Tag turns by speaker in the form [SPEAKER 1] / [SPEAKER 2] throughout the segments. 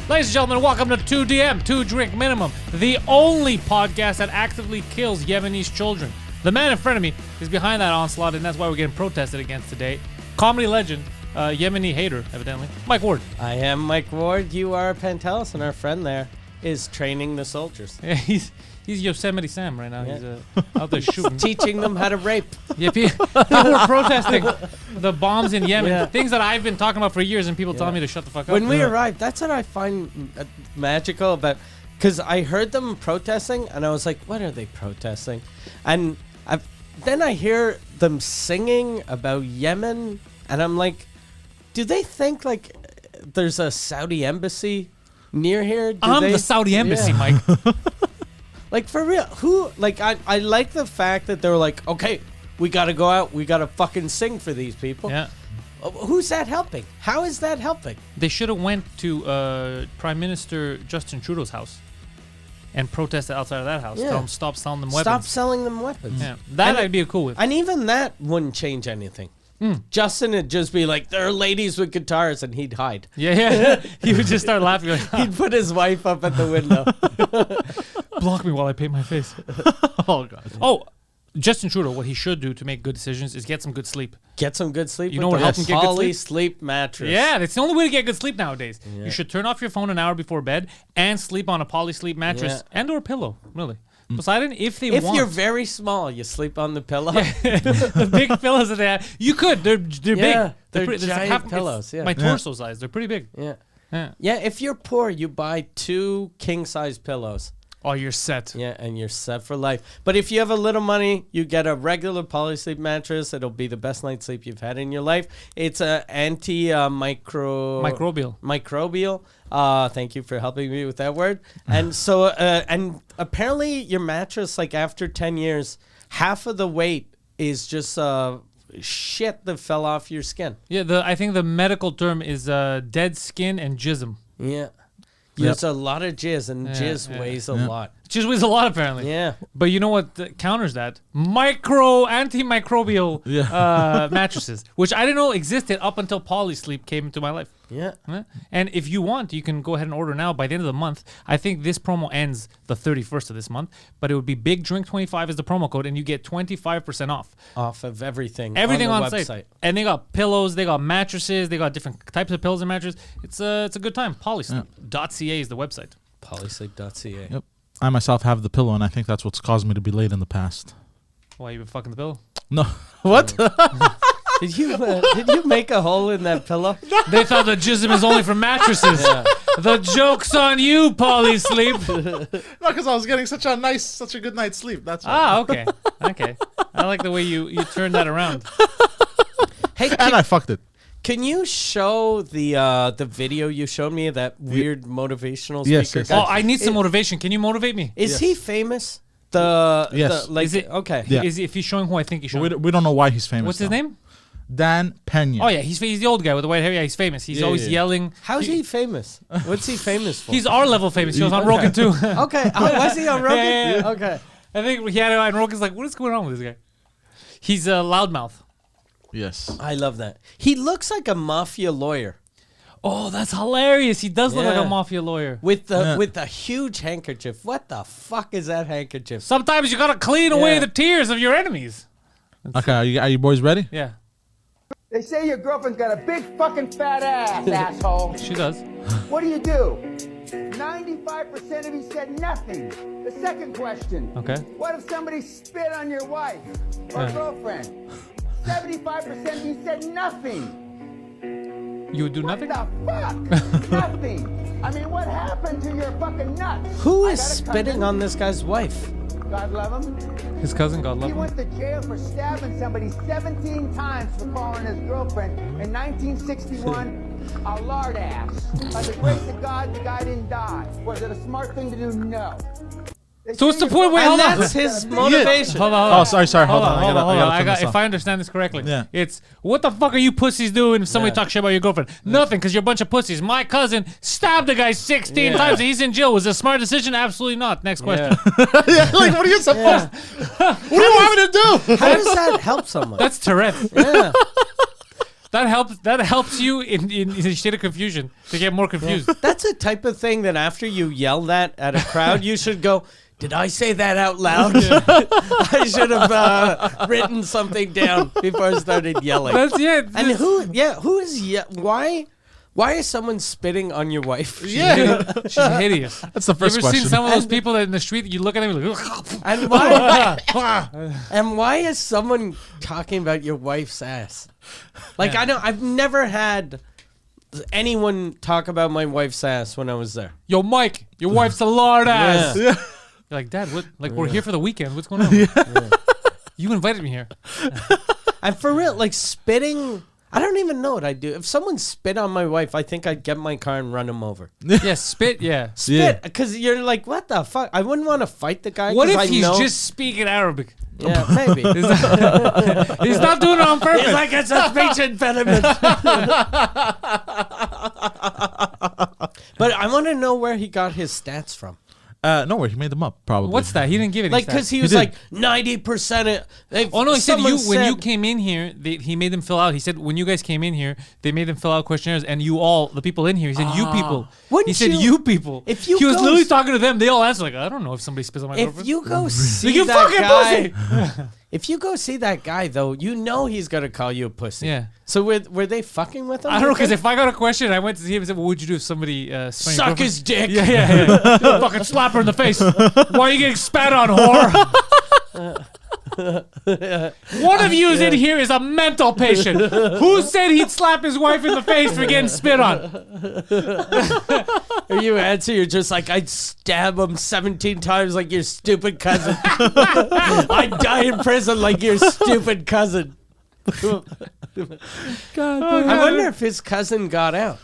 [SPEAKER 1] Ladies and gentlemen, welcome to 2DM, 2 Drink Minimum, the only podcast that actively kills Yemenis children. The man in front of me is behind that onslaught, and that's why we're getting protested against today. Comedy legend, Yemeni hater, evidently, Mike Ward.
[SPEAKER 2] I am Mike Ward. You are Pantelis, and our friend there is training the soldiers.
[SPEAKER 1] Yeah, he's Yosemite Sam right now.
[SPEAKER 2] Yeah.
[SPEAKER 1] He's out there shooting.
[SPEAKER 2] Teaching them how to rape.
[SPEAKER 1] Yeah, people are protesting the bombs in Yemen.
[SPEAKER 2] Yeah.
[SPEAKER 1] Things that I've been talking about for years, and people telling me to shut the fuck up.
[SPEAKER 2] When we arrived, that's what I find magical about, because I heard them protesting, and I was like, what are they protesting? And then I hear them singing about Yemen, and I'm like, do they think, like, there's a Saudi embassy near here?
[SPEAKER 1] I'm the Saudi embassy, Mike.
[SPEAKER 2] Like, for real, who, like, I like the fact that they were like, okay, we gotta go out, we gotta fucking sing for these people.
[SPEAKER 1] Yeah.
[SPEAKER 2] Who's that helping? How is that helping?
[SPEAKER 1] They should have went to Prime Minister Justin Trudeau's house and protested outside of that house.
[SPEAKER 2] Yeah.
[SPEAKER 1] Tell them stop selling them weapons.
[SPEAKER 2] Stop selling them weapons.
[SPEAKER 1] Yeah, that
[SPEAKER 2] And
[SPEAKER 1] I'd be cool with.
[SPEAKER 2] And even that wouldn't change anything. Justin would just be like, there are ladies with guitars, and he'd hide.
[SPEAKER 1] Yeah. He would just start laughing. Like,
[SPEAKER 2] He'd put his wife up at the window.
[SPEAKER 1] block me while I paint my face. Oh, God. Oh, Justin Trudeau, what he should do to make good decisions is get some good sleep.
[SPEAKER 2] Get some good sleep.
[SPEAKER 1] You know what helps him get good sleep?
[SPEAKER 2] Sleep mattress.
[SPEAKER 1] Yeah, that's the only way to get good sleep nowadays. Yeah. You should turn off your phone an hour before bed and sleep on a poly sleep mattress and or pillow, really. Poseidon, if want.
[SPEAKER 2] You're very small, you sleep on the pillow.
[SPEAKER 1] The big pillows that they have. You could. They're big.
[SPEAKER 2] They're giant pillows. Yeah.
[SPEAKER 1] My torso size. They're pretty big.
[SPEAKER 2] Yeah. If you're poor, you buy 2 king-size pillows.
[SPEAKER 1] Oh, you're set.
[SPEAKER 2] Yeah, and you're set for life. But if you have a little money, you get a regular polysleep mattress. It'll be the best night's sleep you've had in your life. It's a
[SPEAKER 1] microbial.
[SPEAKER 2] Microbial. Thank you for helping me with that word. And so, and apparently your mattress, like after 10 years, half of the weight is just shit that fell off your skin.
[SPEAKER 1] Yeah, I think the medical term is dead skin and jism.
[SPEAKER 2] Yeah. There's a lot of jizz, and jizz weighs a lot.
[SPEAKER 1] Jizz weighs a lot, apparently.
[SPEAKER 2] Yeah.
[SPEAKER 1] But you know what counters that? Antimicrobial mattresses, which I didn't know existed up until Polysleep came into my life.
[SPEAKER 2] Yeah.
[SPEAKER 1] And if you want, you can go ahead and order now. By the end of the month, I think this promo ends the 31st of this month, but it would be Big Drink 25 is the promo code, and you get 25% off.
[SPEAKER 2] Off of everything.
[SPEAKER 1] Everything on
[SPEAKER 2] the
[SPEAKER 1] site.
[SPEAKER 2] website.
[SPEAKER 1] And they got pillows, they got mattresses, they got different types of pillows and mattresses. It's a good time. Polysleep.ca is the website.
[SPEAKER 2] Polysleep.ca.
[SPEAKER 3] Yep. I myself have the pillow, and I think that's what's caused me to be late in the past.
[SPEAKER 1] Why, you been fucking the pillow?
[SPEAKER 3] No. What?
[SPEAKER 2] Did you make a hole in that pillow?
[SPEAKER 1] They thought the jism is only for mattresses. The joke's on you, Polysleep.
[SPEAKER 3] No, because I was getting such a good night's sleep. That's
[SPEAKER 1] okay. Okay. I like the way you turned that around.
[SPEAKER 2] Hey,
[SPEAKER 3] and I fucked it.
[SPEAKER 2] Can you show the video you showed me of that weird motivational speaker
[SPEAKER 3] Yes.
[SPEAKER 2] guy?
[SPEAKER 1] Oh, I need some motivation. Can you motivate me?
[SPEAKER 2] Is he famous?
[SPEAKER 3] Yes.
[SPEAKER 1] Is it
[SPEAKER 2] okay?
[SPEAKER 3] Yeah.
[SPEAKER 1] If he's showing who I think he's showing?
[SPEAKER 3] We don't know why he's famous.
[SPEAKER 1] What's his name?
[SPEAKER 3] Dan Pena.
[SPEAKER 1] Oh yeah, he's the old guy with the white hair. Yeah, he's famous. He's always yelling.
[SPEAKER 2] How's he famous? What's he famous for?
[SPEAKER 1] He's our level famous. He was on Rogan too.
[SPEAKER 2] Okay. Oh, was he on Rogan?
[SPEAKER 1] Yeah.
[SPEAKER 2] Okay.
[SPEAKER 1] I think he had it on Rogan's like, what is going on with this guy? He's a loudmouth.
[SPEAKER 3] Yes.
[SPEAKER 2] I love that. He looks like a mafia lawyer.
[SPEAKER 1] Oh, that's hilarious. He does look like a mafia lawyer.
[SPEAKER 2] With the huge handkerchief. What the fuck is that handkerchief?
[SPEAKER 1] Sometimes you gotta clean away the tears of your enemies.
[SPEAKER 3] Okay, are you boys ready?
[SPEAKER 1] Yeah.
[SPEAKER 4] They say your girlfriend's got a big fucking fat ass, asshole.
[SPEAKER 1] She does.
[SPEAKER 4] What do you do? 95% of you said nothing. The second question.
[SPEAKER 1] Okay.
[SPEAKER 4] What if somebody spit on your wife or girlfriend? 75% of you said nothing.
[SPEAKER 1] You would do nothing?
[SPEAKER 4] What the fuck? Nothing. I mean, what happened to your fucking nuts?
[SPEAKER 2] Who is spitting on this guy's wife?
[SPEAKER 4] God love him.
[SPEAKER 1] His cousin, God love
[SPEAKER 4] He
[SPEAKER 1] him.
[SPEAKER 4] went to jail for stabbing somebody 17 times for calling his girlfriend in 1961 a lard ass. By the grace of God, the guy didn't die. Was it a smart thing to do? No.
[SPEAKER 1] So what's the point? Wait, hold on.
[SPEAKER 2] That's his motivation.
[SPEAKER 1] Hold on.
[SPEAKER 3] Oh, sorry. Hold on.
[SPEAKER 1] Hold on.
[SPEAKER 3] I gotta
[SPEAKER 1] If I understand this correctly,
[SPEAKER 3] Yeah.
[SPEAKER 1] it's what the fuck are you pussies doing if somebody talks shit about your girlfriend? Nothing, because you're a bunch of pussies. My cousin stabbed the guy 16 times and he's in jail. Was it a smart decision? Absolutely not. Next question.
[SPEAKER 3] Yeah, like, what are you supposed What do you want me to do?
[SPEAKER 2] How does that help someone?
[SPEAKER 1] That's Tourette's.
[SPEAKER 2] Yeah.
[SPEAKER 1] That helps you in a state of confusion to get more confused.
[SPEAKER 2] That's a type of thing that after you yell that at a crowd, you should go, did I say that out loud? I should have written something down before I started yelling. And who is why is someone spitting on your wife?
[SPEAKER 1] She's hideous.
[SPEAKER 3] That's the first
[SPEAKER 1] You ever
[SPEAKER 3] question.
[SPEAKER 1] seen some of those people that in the street you look at them like,
[SPEAKER 2] And why is someone talking about your wife's ass? Like I've never had anyone talk about my wife's ass when I was there.
[SPEAKER 1] yo, Mike, your wife's a lard ass.
[SPEAKER 2] Yeah.
[SPEAKER 1] You're like, Dad, what? Like, we're here for the weekend. What's going on? You invited me here.
[SPEAKER 2] And for real, like spitting, I don't even know what I'd do. If someone spit on my wife, I think I'd get in my car and run him over.
[SPEAKER 1] Yeah, spit. Yeah.
[SPEAKER 2] Spit, because you're like, what the fuck? I wouldn't want to fight the guy.
[SPEAKER 1] What if
[SPEAKER 2] I
[SPEAKER 1] he's
[SPEAKER 2] know,
[SPEAKER 1] just speaking Arabic?
[SPEAKER 2] Yeah, maybe.
[SPEAKER 1] He's not doing it on purpose.
[SPEAKER 2] He's like, it's a speech impediment. But I want to know where he got his stats from.
[SPEAKER 3] Nowhere. He made them up, probably.
[SPEAKER 1] What's that? He didn't give any
[SPEAKER 2] Like,
[SPEAKER 1] stats.
[SPEAKER 2] because he was
[SPEAKER 3] did.
[SPEAKER 2] like 90%.
[SPEAKER 1] Oh no, he said when you came in here, he made them fill out. He said when you guys came in here, they made them fill out questionnaires, and you all, the people in here, he said you people.
[SPEAKER 2] Wouldn't
[SPEAKER 1] He said
[SPEAKER 2] you-
[SPEAKER 1] you people.
[SPEAKER 2] if you
[SPEAKER 1] he was
[SPEAKER 2] go
[SPEAKER 1] literally
[SPEAKER 2] s-
[SPEAKER 1] talking to them. They all answered like, I don't know if somebody spits on my
[SPEAKER 2] If
[SPEAKER 1] girlfriend.
[SPEAKER 2] you go see
[SPEAKER 1] you
[SPEAKER 2] that
[SPEAKER 1] fucking
[SPEAKER 2] guy,
[SPEAKER 1] pussy.
[SPEAKER 2] if you go see that guy though, you know he's gonna call you a pussy.
[SPEAKER 1] Yeah.
[SPEAKER 2] So were they fucking with him?
[SPEAKER 1] I don't know, because
[SPEAKER 2] think?
[SPEAKER 1] if I got a question, I went to see him and said, "What would you do if somebody spun your
[SPEAKER 2] Suck his
[SPEAKER 1] girlfriend?"
[SPEAKER 2] dick.
[SPEAKER 1] Yeah. Fucking slap her in the face. Why are you getting spat on, whore? One of you is in here is a mental patient. Who said he'd slap his wife in the face for getting spit on?
[SPEAKER 2] Or you answer, you're just like, I'd stab him 17 times like your stupid cousin. I'd die in prison like your stupid cousin. I wonder if his cousin got out.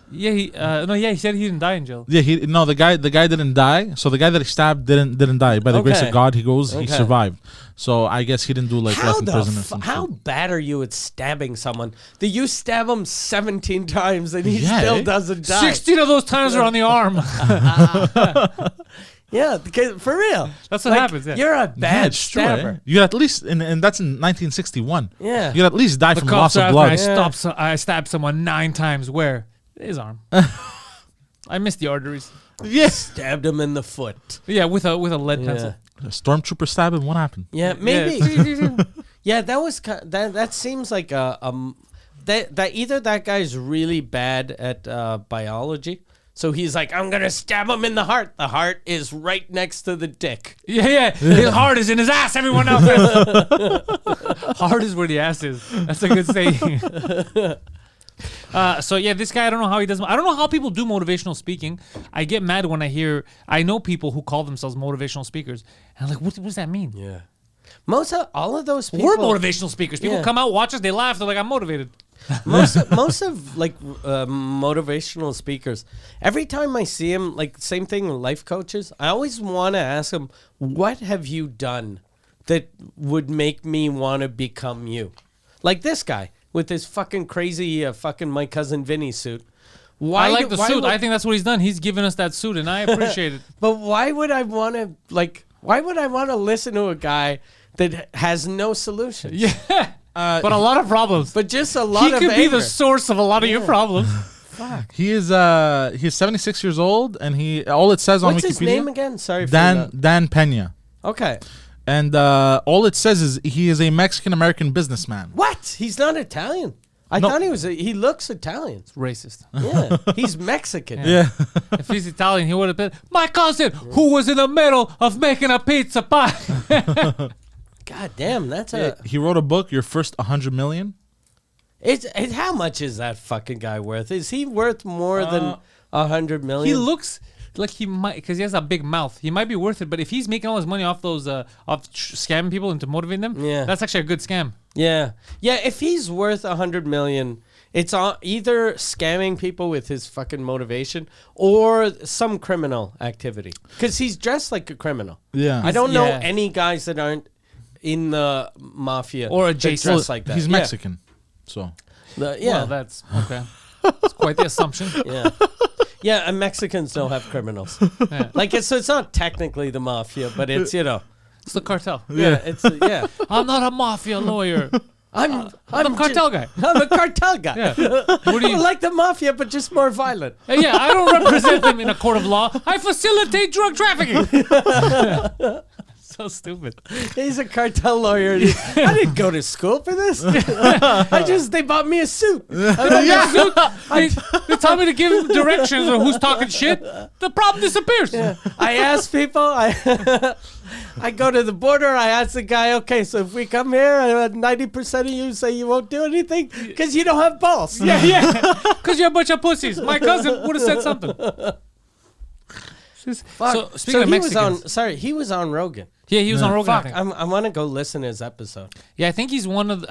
[SPEAKER 1] Yeah, he said he didn't die in jail.
[SPEAKER 3] Yeah, the guy didn't die. So the guy that he stabbed didn't die. By the grace
[SPEAKER 2] Okay.
[SPEAKER 3] of God, he
[SPEAKER 2] Okay.
[SPEAKER 3] survived. So I guess he didn't do like life in prison or something.
[SPEAKER 2] How bad are you at stabbing someone? Do you stab him 17 times and he
[SPEAKER 3] Yeah,
[SPEAKER 2] still
[SPEAKER 3] eh?
[SPEAKER 2] doesn't die?
[SPEAKER 1] 16 of those times are on the arm.
[SPEAKER 2] Yeah, because for real.
[SPEAKER 1] That's what happens, yeah.
[SPEAKER 2] You're a
[SPEAKER 3] Yeah,
[SPEAKER 2] bad
[SPEAKER 3] it's true, eh?
[SPEAKER 2] stabber.
[SPEAKER 3] You at least, and that's in 1961.
[SPEAKER 2] Yeah.
[SPEAKER 3] You at least die
[SPEAKER 1] The
[SPEAKER 3] from
[SPEAKER 1] cops
[SPEAKER 3] loss
[SPEAKER 1] are
[SPEAKER 3] of
[SPEAKER 1] after
[SPEAKER 3] blood.
[SPEAKER 1] I stabbed someone 9 times. Where? His arm. I missed the arteries.
[SPEAKER 3] Yes.
[SPEAKER 2] Stabbed him in the foot.
[SPEAKER 1] Yeah, with a lead pencil.
[SPEAKER 3] A stormtrooper stabbing. What happened?
[SPEAKER 2] Yeah, maybe.
[SPEAKER 1] Yeah.
[SPEAKER 2] Yeah, that was that seems like that either that guy's really bad at biology, so he's like, I'm gonna stab him in the heart. The heart is right next to the dick.
[SPEAKER 1] Yeah. His heart is in his ass. Everyone else. Heart is where the ass is. That's a good saying. So yeah, this guy, I don't know how he does. I don't know how people do motivational speaking. I get mad when I know people who call themselves motivational speakers, and I'm like, what does that mean?
[SPEAKER 2] Yeah, all of those people.
[SPEAKER 1] We're motivational speakers. People
[SPEAKER 2] Yeah.
[SPEAKER 1] come out, watch us, they laugh. They're like, I'm motivated.
[SPEAKER 2] most of like motivational speakers, every time I see him, like same thing with life coaches, I always want to ask them, what have you done that would make me want to become you? Like this guy with his fucking crazy fucking My Cousin Vinny suit.
[SPEAKER 1] I like the suit.
[SPEAKER 2] would-
[SPEAKER 1] I think that's what he's done. He's given us that suit, and I appreciate it.
[SPEAKER 2] But why would I want to listen to a guy that has no solutions?
[SPEAKER 1] Yeah, but a lot of problems.
[SPEAKER 2] But just a lot
[SPEAKER 1] He
[SPEAKER 2] of
[SPEAKER 1] could be
[SPEAKER 2] anger.
[SPEAKER 1] the source of a lot of your problems.
[SPEAKER 3] He is he's 76 years old, and all it says on
[SPEAKER 2] What's
[SPEAKER 3] Wikipedia.
[SPEAKER 2] his name again? Sorry for
[SPEAKER 3] Dan
[SPEAKER 2] that.
[SPEAKER 3] Pena.
[SPEAKER 2] Okay.
[SPEAKER 3] And all it says is he is a Mexican American businessman.
[SPEAKER 2] What? He's not Italian. I
[SPEAKER 3] No.
[SPEAKER 2] thought he looks Italian.
[SPEAKER 1] Racist.
[SPEAKER 2] Yeah. He's Mexican.
[SPEAKER 3] Yeah.
[SPEAKER 1] If he's Italian, he would have been my cousin who was in the middle of making a pizza pie.
[SPEAKER 2] God damn, that's
[SPEAKER 3] He wrote a book, Your First 100 Million.
[SPEAKER 2] it's how much is that fucking guy worth? Is he worth more than 100 million?
[SPEAKER 1] He looks like he might, because he has a big mouth. He might be worth it, but if he's making all his money off those, scamming people into motivating them,
[SPEAKER 2] Yeah.
[SPEAKER 1] that's actually a good scam.
[SPEAKER 2] Yeah. Yeah, if he's worth 100 million, it's either scamming people with his fucking motivation or some criminal activity. Because he's dressed like a criminal.
[SPEAKER 3] Yeah.
[SPEAKER 2] I don't know
[SPEAKER 1] Yeah.
[SPEAKER 2] any guys that aren't in the mafia
[SPEAKER 1] Or
[SPEAKER 2] that
[SPEAKER 1] adjacent.
[SPEAKER 2] dress like that.
[SPEAKER 3] He's
[SPEAKER 2] Yeah.
[SPEAKER 3] Mexican. So.
[SPEAKER 2] Yeah.
[SPEAKER 1] Well, that's okay. That's quite the assumption.
[SPEAKER 2] Yeah. Yeah, and Mexicans don't have criminals.
[SPEAKER 1] Yeah.
[SPEAKER 2] Like it's not technically the mafia, but it's
[SPEAKER 1] It's the cartel.
[SPEAKER 2] yeah, it's yeah.
[SPEAKER 1] I'm not a mafia lawyer.
[SPEAKER 2] I'm
[SPEAKER 1] a cartel guy.
[SPEAKER 2] I'm a cartel guy.
[SPEAKER 1] Yeah. What do you?
[SPEAKER 2] Like the mafia, but just more violent.
[SPEAKER 1] Yeah, I don't represent them in a court of law. I facilitate drug trafficking. So stupid.
[SPEAKER 2] He's a cartel lawyer. I didn't go to school for this. They bought me a suit.
[SPEAKER 1] They tell me to give directions on who's talking shit. The problem disappears.
[SPEAKER 2] I ask people. I go to the border. I ask the guy, okay, so if we come here, 90% of you say you won't do anything because you don't have balls.
[SPEAKER 1] Yeah. Because you're a bunch of pussies. My cousin would have said something. So speaking of Mexicans,
[SPEAKER 2] he was on Rogan.
[SPEAKER 1] Yeah, he was on Rogan.
[SPEAKER 2] Fuck, I want to go listen to his episode.
[SPEAKER 1] Yeah, I think he's one of.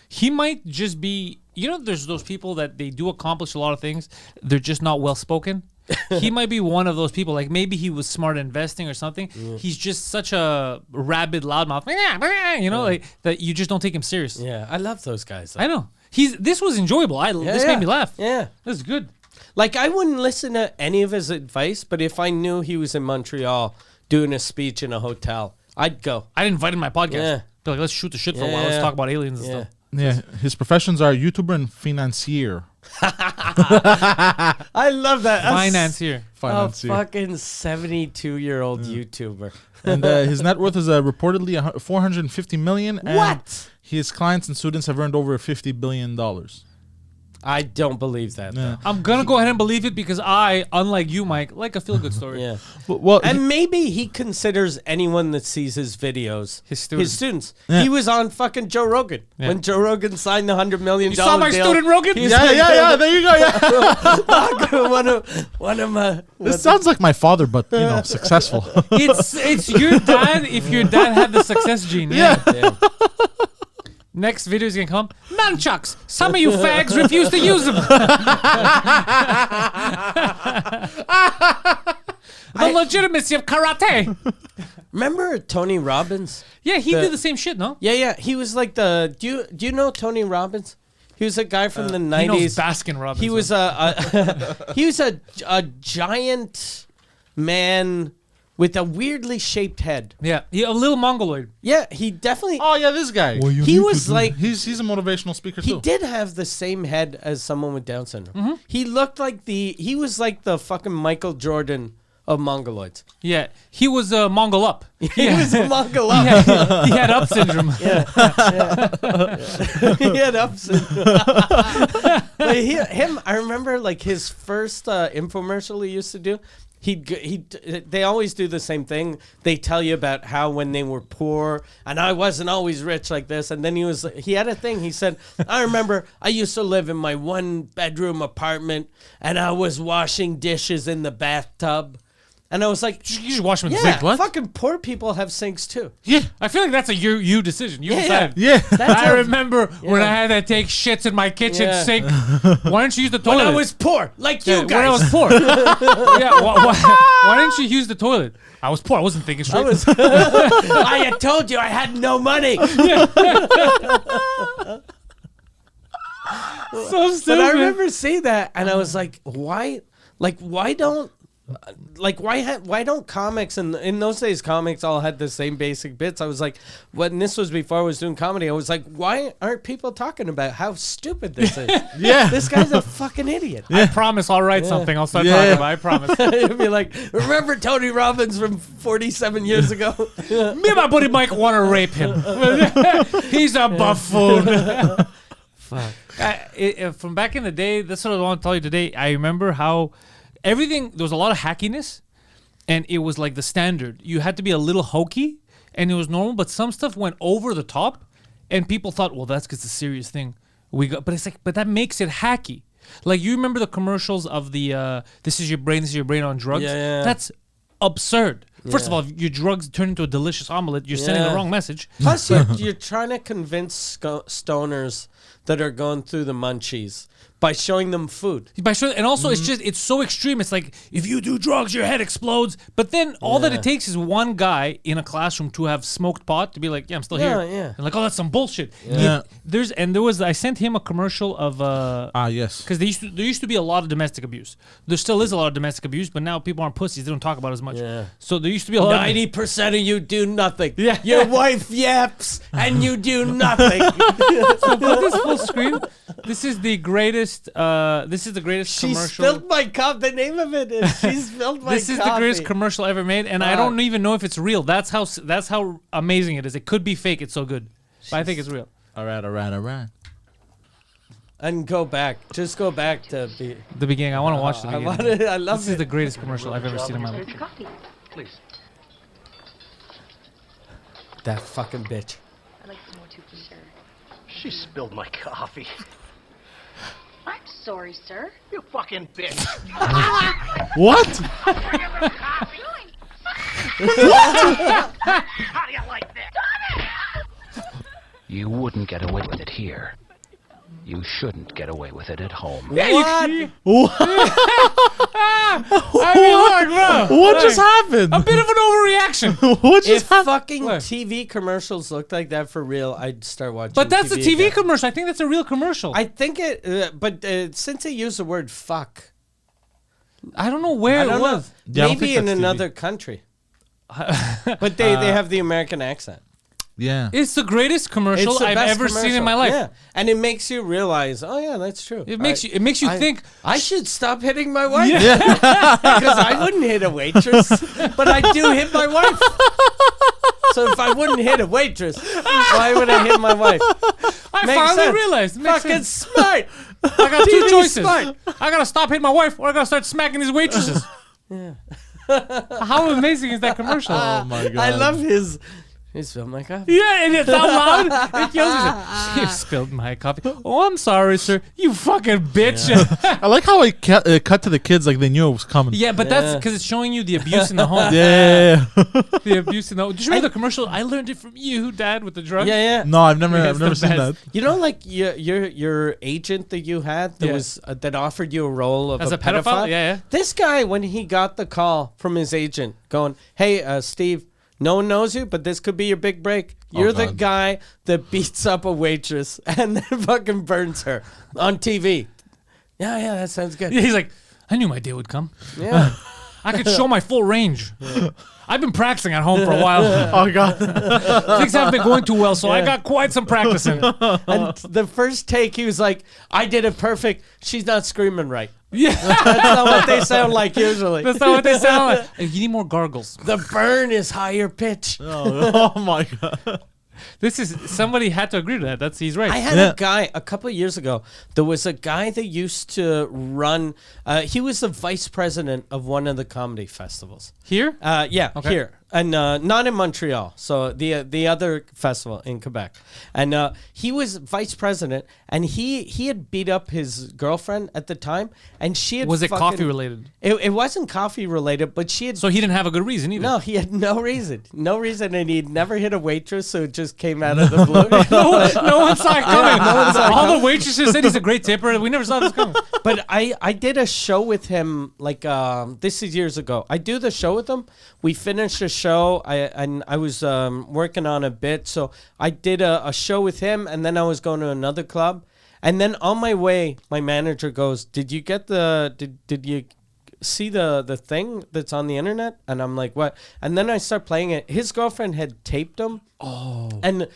[SPEAKER 1] He might just be. There's those people that they do accomplish a lot of things. They're just not well spoken. He might be one of those people. Like maybe he was smart investing or something. He's just such a rabid loudmouth. Like that you just don't take him serious.
[SPEAKER 2] Yeah, I love those guys. Though.
[SPEAKER 1] I know. This was enjoyable. This made me laugh.
[SPEAKER 2] Yeah,
[SPEAKER 1] this is good.
[SPEAKER 2] Like I wouldn't listen to any of his advice, but if I knew he was in Montreal doing a speech in a hotel, I'd go.
[SPEAKER 1] I'd invite him to my podcast.
[SPEAKER 2] Yeah.
[SPEAKER 1] Be like, let's shoot the shit for a while. Let's talk about aliens and stuff.
[SPEAKER 3] Yeah, his professions are YouTuber and financier.
[SPEAKER 2] I love that.
[SPEAKER 1] Financier.
[SPEAKER 2] A fucking 72-year-old YouTuber.
[SPEAKER 3] And his net worth is reportedly $450 million. And
[SPEAKER 2] what?
[SPEAKER 3] His clients and students have earned over $50 billion.
[SPEAKER 2] I don't believe that.
[SPEAKER 3] Yeah.
[SPEAKER 1] I'm gonna go ahead and believe it because I, unlike you, Mike, like a feel-good story.
[SPEAKER 2] Yeah.
[SPEAKER 3] Well,
[SPEAKER 2] and maybe he considers anyone that sees his videos
[SPEAKER 1] his students.
[SPEAKER 3] Yeah.
[SPEAKER 2] He was on fucking Joe Rogan when Joe Rogan signed the $100 million deal.
[SPEAKER 1] You saw my student Rogan?
[SPEAKER 3] Yeah. There you go. Yeah.
[SPEAKER 2] one of my.
[SPEAKER 3] This sounds like my father, but successful.
[SPEAKER 1] It's your dad if your dad had the success gene. Yeah. Next video is gonna come. Nunchucks. Some of you fags refuse to use them. The legitimacy of karate.
[SPEAKER 2] Remember Tony Robbins?
[SPEAKER 1] Yeah, he did the same shit, no?
[SPEAKER 2] Yeah. He was like the. Do you know Tony Robbins? He was a guy from the 90s.
[SPEAKER 1] He knows Baskin Robbins.
[SPEAKER 2] He was he was a giant man with a weirdly shaped head.
[SPEAKER 1] Yeah, a little mongoloid.
[SPEAKER 2] Yeah, he definitely.
[SPEAKER 3] Oh yeah, this guy.
[SPEAKER 2] Well, he was like
[SPEAKER 3] he's a motivational speaker too.
[SPEAKER 2] He did have the same head as someone with Down syndrome. He looked like he was like the fucking Michael Jordan of Mongoloids.
[SPEAKER 1] Yeah, he was a Mongol up.
[SPEAKER 2] He was a Mongol up.
[SPEAKER 1] He had up syndrome.
[SPEAKER 2] Yeah. He had up syndrome. But him, I remember like his first infomercial he used to do. They always do the same thing. They tell you about how when they were poor and I wasn't always rich like this. And then he had a thing. He said, I remember I used to live in my 1-bedroom apartment and I was washing dishes in the bathtub. And I was like,
[SPEAKER 1] you just wash them in the sink. What?
[SPEAKER 2] Fucking poor people have sinks too.
[SPEAKER 1] Yeah, I feel like that's a you decision. You decided.
[SPEAKER 3] Yeah.
[SPEAKER 1] I remember when I had to take shits in my kitchen sink. Why didn't you use the toilet?
[SPEAKER 2] When I was poor, like you guys.
[SPEAKER 1] When I was poor. Why didn't you use the toilet? I was poor. I wasn't thinking straight.
[SPEAKER 2] I had told you I had no money.
[SPEAKER 1] So stupid.
[SPEAKER 2] But I remember seeing that, and I was like, why? Like, why don't comics, and in those days comics all had the same basic bits. I was like, when this was before I was doing comedy, I was like, why aren't people talking about how stupid this is?
[SPEAKER 3] Yeah.
[SPEAKER 2] This guy's a fucking idiot.
[SPEAKER 1] I promise I'll write something. I'll start talking about it. I promise.
[SPEAKER 2] It'd be like, remember Tony Robbins from 47 years ago?
[SPEAKER 1] Me and my buddy Mike want to rape him. He's a buffoon.
[SPEAKER 2] Fuck.
[SPEAKER 1] From back in the day, that's what I want to tell you today. I remember how everything, there was a lot of hackiness, and it was like the standard. You had to be a little hokey, and it was normal, but some stuff went over the top, and people thought, well, that's because it's a serious thing. But it's like, but that makes it hacky. Like, you remember the commercials of the, this is your brain on drugs?
[SPEAKER 2] Yeah.
[SPEAKER 1] That's absurd. First of all, if your drugs turn into a delicious omelet, you're sending the wrong message.
[SPEAKER 2] Plus, you're trying to convince stoners that are going through the munchies by showing them food.
[SPEAKER 1] And also, it's so extreme. It's like, if you do drugs, your head explodes. But then all that it takes is one guy in a classroom to have smoked pot to be like, yeah, I'm still here.
[SPEAKER 2] Yeah.
[SPEAKER 1] And like, oh, that's some bullshit.
[SPEAKER 3] Yeah.
[SPEAKER 1] I sent him a commercial of
[SPEAKER 3] yes.
[SPEAKER 1] because there used to be a lot of domestic abuse. There still is a lot of domestic abuse, but now people aren't pussies. They don't talk about it as much.
[SPEAKER 2] Yeah.
[SPEAKER 1] So there used to be a lot.
[SPEAKER 2] 90% of you do nothing.
[SPEAKER 1] Yeah.
[SPEAKER 2] Your wife yaps and you do nothing.
[SPEAKER 1] So put this full screen. This is the greatest. This is the greatest
[SPEAKER 2] She
[SPEAKER 1] commercial.
[SPEAKER 2] spilled my cup. The name of it is She Spilled My
[SPEAKER 1] This is the
[SPEAKER 2] Coffee.
[SPEAKER 1] greatest commercial ever made, and I
[SPEAKER 2] Wow.
[SPEAKER 1] don't even know if it's real. That's how amazing it is. It could be fake. It's so good, but I think it's real.
[SPEAKER 3] All right.
[SPEAKER 2] And go back. Just go back to be.
[SPEAKER 1] The beginning. I want to watch the
[SPEAKER 2] I
[SPEAKER 1] beginning.
[SPEAKER 2] I love
[SPEAKER 1] This is
[SPEAKER 2] it.
[SPEAKER 1] the greatest commercial I've ever seen in my life.
[SPEAKER 5] Coffee.
[SPEAKER 6] Please.
[SPEAKER 2] That fucking bitch.
[SPEAKER 5] I'd like some more too, please, sir.
[SPEAKER 6] She spilled my coffee.
[SPEAKER 5] I'm sorry, sir.
[SPEAKER 6] You fucking bitch.
[SPEAKER 3] What?
[SPEAKER 6] Coffee. How do you like this? You wouldn't get away with it here. You shouldn't get away with it at home.
[SPEAKER 2] What?
[SPEAKER 1] I mean, look, bro.
[SPEAKER 3] What just happened?
[SPEAKER 1] A bit of an overreaction.
[SPEAKER 3] What
[SPEAKER 2] If
[SPEAKER 3] just happened?
[SPEAKER 2] fucking
[SPEAKER 1] Look.
[SPEAKER 2] TV commercials looked like that for real, I'd start watching.
[SPEAKER 1] But that's a TV
[SPEAKER 2] again.
[SPEAKER 1] commercial. I think that's a real commercial.
[SPEAKER 2] I think it, but since they use the word "fuck,"
[SPEAKER 1] I don't know where
[SPEAKER 2] I
[SPEAKER 1] it
[SPEAKER 2] don't know.
[SPEAKER 1] was.
[SPEAKER 3] Yeah, I don't
[SPEAKER 2] Maybe
[SPEAKER 3] think
[SPEAKER 2] in
[SPEAKER 3] that's TV.
[SPEAKER 2] another country. But they have the American accent.
[SPEAKER 3] Yeah.
[SPEAKER 1] It's the greatest commercial
[SPEAKER 2] It's the
[SPEAKER 1] I've
[SPEAKER 2] best
[SPEAKER 1] ever seen in
[SPEAKER 2] commercial.
[SPEAKER 1] my life.
[SPEAKER 2] Yeah, and it makes you realize, oh yeah, that's true.
[SPEAKER 1] It makes you think.
[SPEAKER 2] I should stop hitting my wife because I wouldn't hit a waitress, but I do hit my wife. So if I wouldn't hit a waitress, why would I hit my wife?
[SPEAKER 1] I
[SPEAKER 2] Makes
[SPEAKER 1] finally
[SPEAKER 2] sense.
[SPEAKER 1] realized. It makes
[SPEAKER 2] Fucking
[SPEAKER 1] sense.
[SPEAKER 2] smart.
[SPEAKER 1] I got two
[SPEAKER 2] TV's
[SPEAKER 1] choices.
[SPEAKER 2] smart.
[SPEAKER 1] I gotta stop hitting my wife, or I gotta start smacking these waitresses. How amazing is that commercial?
[SPEAKER 3] Oh my god.
[SPEAKER 2] I love his. He spilled my coffee.
[SPEAKER 1] Yeah, and it's out loud. It kills me. You spilled my coffee. Oh, I'm sorry, sir. You fucking bitch. Yeah,
[SPEAKER 3] I like how it cut to the kids like they knew it was coming.
[SPEAKER 1] but that's because it's showing you the abuse in the home.
[SPEAKER 3] Yeah.
[SPEAKER 1] The abuse in the home. Do you remember the commercial? I learned it from you, Dad, with the drug.
[SPEAKER 2] Yeah, yeah.
[SPEAKER 3] No, I've never
[SPEAKER 1] It's the
[SPEAKER 3] seen that.
[SPEAKER 1] best.
[SPEAKER 2] You know, like your agent that you had that
[SPEAKER 1] Yeah.
[SPEAKER 2] was that offered you a role of
[SPEAKER 1] As a
[SPEAKER 2] pedophile.
[SPEAKER 1] pedophile? Yeah.
[SPEAKER 2] This guy, when he got the call from his agent, going, "Hey, Steve, no one knows you, but this could be your big break. You're the
[SPEAKER 3] God.
[SPEAKER 2] guy that beats up a waitress and then fucking burns her on TV." Yeah, that sounds good.
[SPEAKER 1] He's like, I knew my day would come.
[SPEAKER 2] Yeah.
[SPEAKER 1] I could show my full range. I've been practicing at home for a while.
[SPEAKER 3] Oh god.
[SPEAKER 1] Things haven't been going too well, so I got quite some practicing.
[SPEAKER 2] And the first take, he was like, "I did it perfect. She's not screaming right."
[SPEAKER 1] Yeah,
[SPEAKER 2] That's not what they sound like usually.
[SPEAKER 1] that's not what they sound like. Hey, you need more gargles.
[SPEAKER 2] The burn is higher pitch.
[SPEAKER 3] Oh my god.
[SPEAKER 1] This is somebody had to agree to that. He's right.
[SPEAKER 2] I had
[SPEAKER 3] Yeah.
[SPEAKER 2] a guy a couple of years ago. There was a guy that used to run. He was the vice president of one of the comedy festivals.
[SPEAKER 1] Here.
[SPEAKER 2] Yeah,
[SPEAKER 1] Okay.
[SPEAKER 2] here and not in Montreal. So the other festival in Quebec, and he was vice president, and he had beat up his girlfriend at the time, and she had
[SPEAKER 1] Was it
[SPEAKER 2] fucking-
[SPEAKER 1] coffee related?
[SPEAKER 2] It wasn't coffee related, but she had.
[SPEAKER 1] So he didn't have a good reason either.
[SPEAKER 2] No, he had no reason, and he'd never hit a waitress, so it just came out of the blue.
[SPEAKER 1] no one saw it coming. All the waitresses said he's a great tipper. We never saw this coming.
[SPEAKER 2] But I did a show with him like this is years ago. I do the show with him. We finished the show. I was working on a bit, so I did a show with him, and then I was going to another club, and then on my way, my manager goes, "Did you get did you see the thing that's on the internet?" And I'm like, "What?" And then I start playing it. His girlfriend had taped him. Oh. And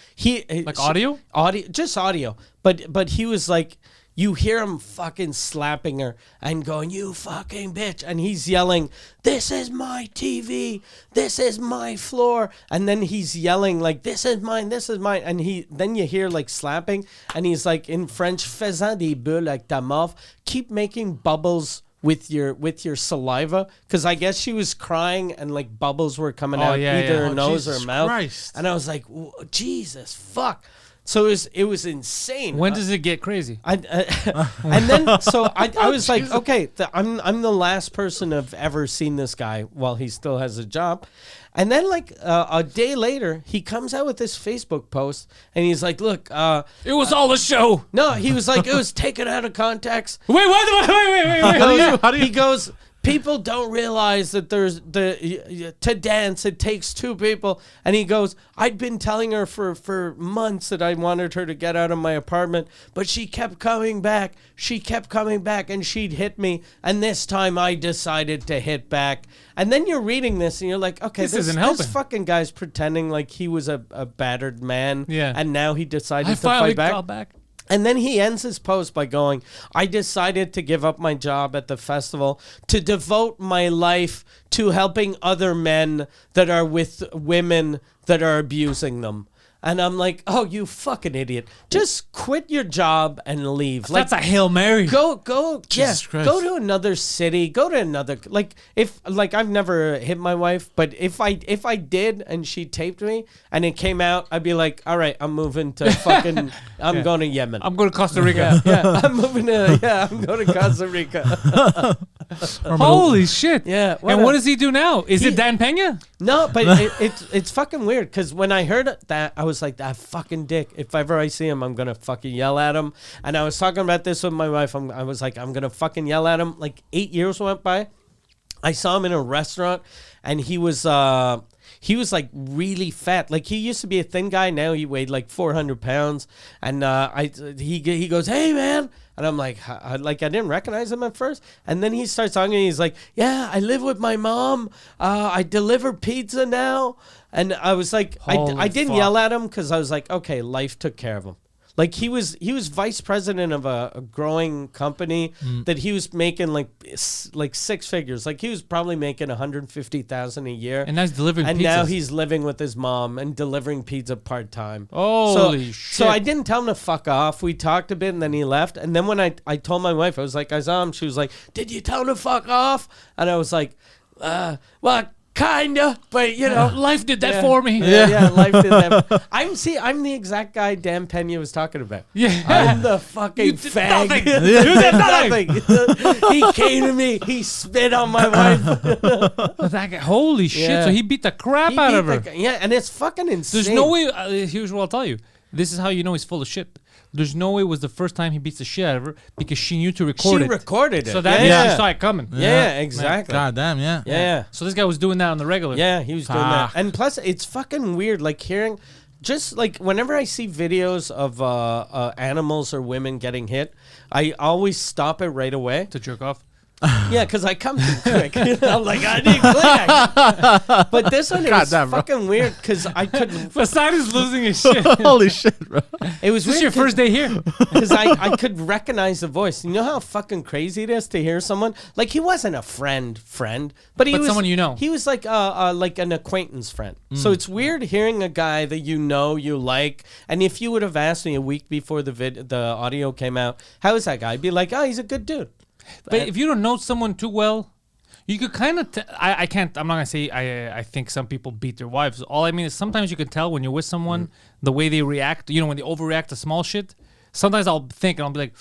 [SPEAKER 1] Audio?
[SPEAKER 2] Audio, just audio. But he was like, you hear him fucking slapping her and going, "You fucking bitch," and he's yelling, "This is my TV, this is my floor," and then he's yelling like, "This is mine, this is mine," and then you hear like slapping, and he's like in French, "Faisant des bulles avec ta mouth," keep making bubbles with your saliva, because I guess she was crying and like bubbles were coming out
[SPEAKER 1] yeah,
[SPEAKER 2] either
[SPEAKER 1] yeah.
[SPEAKER 2] her
[SPEAKER 1] Oh,
[SPEAKER 2] nose
[SPEAKER 3] Jesus
[SPEAKER 2] or mouth,
[SPEAKER 3] Christ.
[SPEAKER 2] and I was like, Jesus fuck. So it was insane.
[SPEAKER 1] When does it get crazy?
[SPEAKER 2] And then so I was like, okay, I'm the last person I've ever seen this guy while he still has a job. And then like a day later, he comes out with this Facebook post and he's like, "Look,
[SPEAKER 1] It was all a show.
[SPEAKER 2] no," he was like, "It was taken out of context."
[SPEAKER 1] Wait, what? Wait.
[SPEAKER 2] He goes, people don't realize that to dance it takes two people. And he goes, I'd been telling her for months that I wanted her to get out of my apartment, but she kept coming back. And she'd hit me. And this time I decided to hit back. And then you're reading this and you're like, okay,
[SPEAKER 1] This isn't helping.
[SPEAKER 2] This fucking guy's pretending like he was a battered man.
[SPEAKER 1] Yeah.
[SPEAKER 2] And now he decided
[SPEAKER 1] I
[SPEAKER 2] to
[SPEAKER 1] finally
[SPEAKER 2] fight back.
[SPEAKER 1] got back.
[SPEAKER 2] And then he ends his post by going, I decided to give up my job at the festival to devote my life to helping other men that are with women that are abusing them. And I'm like, oh, you fucking idiot. Just quit your job and leave.
[SPEAKER 1] That's a Hail Mary.
[SPEAKER 2] Go,
[SPEAKER 3] Jesus Christ.
[SPEAKER 2] go to another city. Go to another, I've never hit my wife, but if I did and she taped me and it came out, I'd be like, all right, I'm moving to fucking, I'm going to Yemen.
[SPEAKER 1] I'm going to Costa Rica.
[SPEAKER 2] I'm going to Costa Rica.
[SPEAKER 1] Holy shit.
[SPEAKER 2] Yeah,
[SPEAKER 1] And what does he do now? Is it Dan Pena?
[SPEAKER 2] No, but it's fucking weird because when I heard that, I was like, that fucking dick. If ever I see him, I'm going to fucking yell at him. And I was talking about this with my wife. I was like, I'm going to fucking yell at him. Like 8 years went by. I saw him in a restaurant and he was like really fat. Like he used to be a thin guy. Now he weighed like 400 pounds. And he goes, hey man. And I'm like, I didn't recognize him at first. And then he starts talking. He's like, yeah, I live with my mom. I deliver pizza now. And I was like, I didn't yell at him because I was like, okay, life took care of him. Like he was vice president of a growing company that he was making like 6 figures. Like he was probably making $150,000 a year.
[SPEAKER 1] And now he's delivering
[SPEAKER 2] and
[SPEAKER 1] pizzas.
[SPEAKER 2] now he's living with his mom and delivering pizza part-time.
[SPEAKER 1] Holy shit.
[SPEAKER 2] So I didn't tell him to fuck off. We talked a bit and then he left. And then when I told my wife, I was like, I saw him. She was like, did you tell him to fuck off? And I was like, well, kinda, but you know,
[SPEAKER 1] life did that for me.
[SPEAKER 2] Yeah, life did that. I'm the exact guy Dan Pena was talking about.
[SPEAKER 1] Yeah.
[SPEAKER 2] I'm the fucking fag.
[SPEAKER 1] nothing.
[SPEAKER 2] You did nothing. He came to me. He spit on my wife.
[SPEAKER 1] That guy, holy shit.
[SPEAKER 2] Yeah.
[SPEAKER 1] So he beat the crap out of her.
[SPEAKER 2] Yeah, and it's fucking insane.
[SPEAKER 1] There's no way. Here's what I'll tell you. This is how you know he's full of shit. There's no way it was the first time he beats the shit out of her because she knew to record it.
[SPEAKER 2] She recorded it.
[SPEAKER 1] So that means she saw it coming.
[SPEAKER 2] Yeah, exactly.
[SPEAKER 3] God damn, yeah.
[SPEAKER 2] Yeah.
[SPEAKER 1] So this guy was doing that on the regular.
[SPEAKER 2] Yeah, he was doing that. And plus, it's fucking weird, like hearing, just like whenever I see videos of animals or women getting hit, I always stop it right away.
[SPEAKER 1] To jerk off.
[SPEAKER 2] Yeah, because I come too quick. I'm like, I need click. But this one, it was fucking weird because I couldn't.
[SPEAKER 1] Poseidon's losing his shit.
[SPEAKER 3] Holy shit, bro.
[SPEAKER 2] It was
[SPEAKER 1] This is
[SPEAKER 2] weird
[SPEAKER 1] your first day here.
[SPEAKER 2] because I could recognize the voice. You know how fucking crazy it is to hear someone like he wasn't a friend, but he
[SPEAKER 1] But
[SPEAKER 2] was
[SPEAKER 1] someone you know.
[SPEAKER 2] He was like an acquaintance friend. So it's weird hearing a guy that you know you like, and if you would have asked me a week before the audio came out, how is that guy? I'd be like, oh, he's a good dude.
[SPEAKER 1] But if you don't know someone too well, you could kind of. I can't. I'm not gonna say. I think some people beat their wives. All I mean is sometimes you can tell when you're with someone the way they react. You know, when they overreact to small shit. Sometimes I'll think and I'll be like,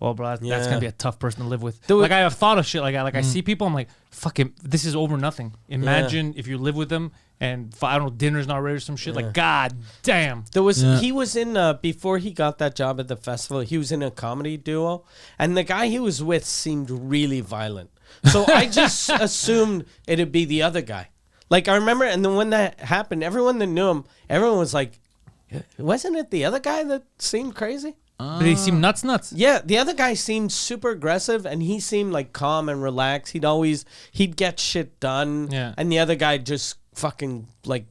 [SPEAKER 1] "Oh, bro, that's gonna be a tough person to live with." Like I have thought of shit like that. Like I see people, I'm like, "Fuck him. This is over nothing." Imagine if you live with them and I don't know, dinner's not ready or some shit. Like, god damn.
[SPEAKER 2] He was in before he got that job at the festival. He was in a comedy duo, and the guy he was with seemed really violent. So I just assumed it'd be the other guy. Like I remember, and then when that happened, everyone that knew him, everyone was like, "Wasn't it the other guy that seemed crazy?"
[SPEAKER 1] But they seem nuts.
[SPEAKER 2] Yeah, the other guy seemed super aggressive, and he seemed like calm and relaxed. He'd get shit done.
[SPEAKER 1] Yeah.
[SPEAKER 2] And the other guy just fucking like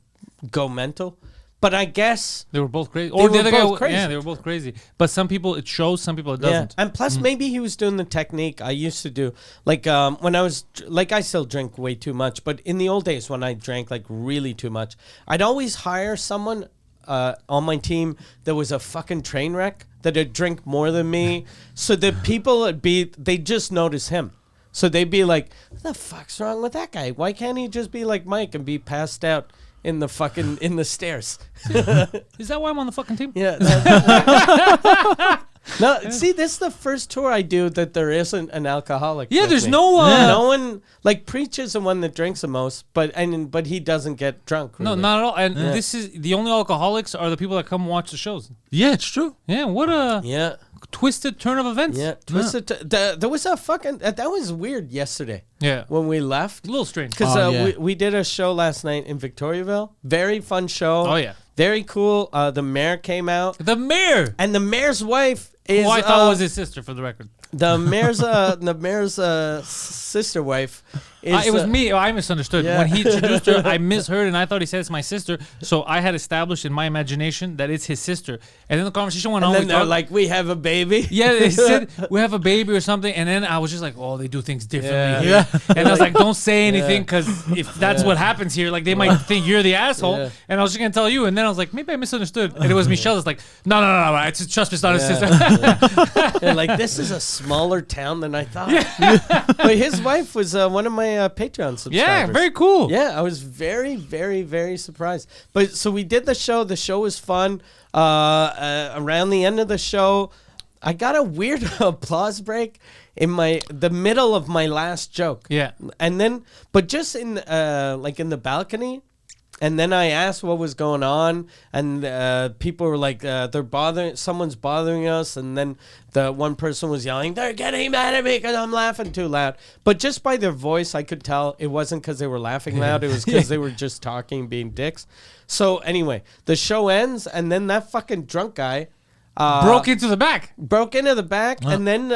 [SPEAKER 2] go mental. But I guess
[SPEAKER 1] They were both crazy.
[SPEAKER 2] They
[SPEAKER 1] Or the
[SPEAKER 2] were
[SPEAKER 1] other
[SPEAKER 2] both
[SPEAKER 1] guy,
[SPEAKER 2] crazy.
[SPEAKER 1] yeah, they were both crazy. But some people it shows, some people it doesn't.
[SPEAKER 2] And plus maybe he was doing the technique I used to do. Like when I was like I still drink way too much, but in the old days when I drank like really too much, I'd always hire someone on my team that was a fucking train wreck that'd drink more than me, so that people they'd just notice him. So they'd be like, "What the fuck's wrong with that guy? Why can't he just be like Mike and be passed out in the stairs?"
[SPEAKER 1] Is that why I'm on the fucking team?
[SPEAKER 2] Yeah. No, see, this is the first tour I do that there isn't an alcoholic.
[SPEAKER 1] Yeah,
[SPEAKER 2] with
[SPEAKER 1] there's
[SPEAKER 2] me.
[SPEAKER 1] no
[SPEAKER 2] no one like Preach is the one that drinks the most, but he doesn't get drunk.
[SPEAKER 1] No,
[SPEAKER 2] Really.
[SPEAKER 1] not at all. And this is the only alcoholics are the people that come watch the shows.
[SPEAKER 3] Yeah, it's true.
[SPEAKER 1] Yeah, what a
[SPEAKER 2] Yeah.
[SPEAKER 1] twisted turn of events.
[SPEAKER 2] Yeah, twisted. There was a fucking that was weird yesterday.
[SPEAKER 1] Yeah.
[SPEAKER 2] When we left,
[SPEAKER 1] A little strange.
[SPEAKER 2] because we did a show last night in Victoriaville. Very fun show.
[SPEAKER 1] Oh, yeah.
[SPEAKER 2] Very cool. The mayor came out,
[SPEAKER 1] The mayor.
[SPEAKER 2] and the mayor's wife is.
[SPEAKER 1] Who I thought was his sister, for the record.
[SPEAKER 2] the mayor's sister wife. Is,
[SPEAKER 1] It was me. I misunderstood.
[SPEAKER 2] yeah.
[SPEAKER 1] When he introduced her, I misheard, and I thought he said it's my sister. So I had established in my imagination that it's his sister. And then the conversation went on.
[SPEAKER 2] And then
[SPEAKER 1] we
[SPEAKER 2] they're
[SPEAKER 1] talked-
[SPEAKER 2] like, "We have a baby."
[SPEAKER 1] yeah, they said we have a baby or something, and then I was just like, "Oh, they do things differently
[SPEAKER 2] Yeah.
[SPEAKER 1] here." And I was like, "Don't say anything, because if that's what happens here, like they might think you're the asshole."
[SPEAKER 2] Yeah.
[SPEAKER 1] And I was just gonna tell you, and then I was like, maybe I misunderstood, and it was Michelle that's like, "No, it's trust me, it's not his sister."
[SPEAKER 2] They're like, "This is a smaller town than I thought." But his wife was one of my Patreon subscribers.
[SPEAKER 1] Yeah, very cool.
[SPEAKER 2] Yeah, I was very, very, very surprised. But so we did the show. The show was fun. Around the end of the show, I got a weird applause break in the middle of my last joke.
[SPEAKER 1] Yeah.
[SPEAKER 2] And then, but just in in the balcony. And then I asked what was going on, and people were like, someone's bothering us. And then the one person was yelling, "They're getting mad at me because I'm laughing too loud." But just by their voice, I could tell it wasn't because they were laughing loud. It was because they were just talking, being dicks. So anyway, the show ends, and then that fucking drunk guy
[SPEAKER 1] Broke into the back.
[SPEAKER 2] and then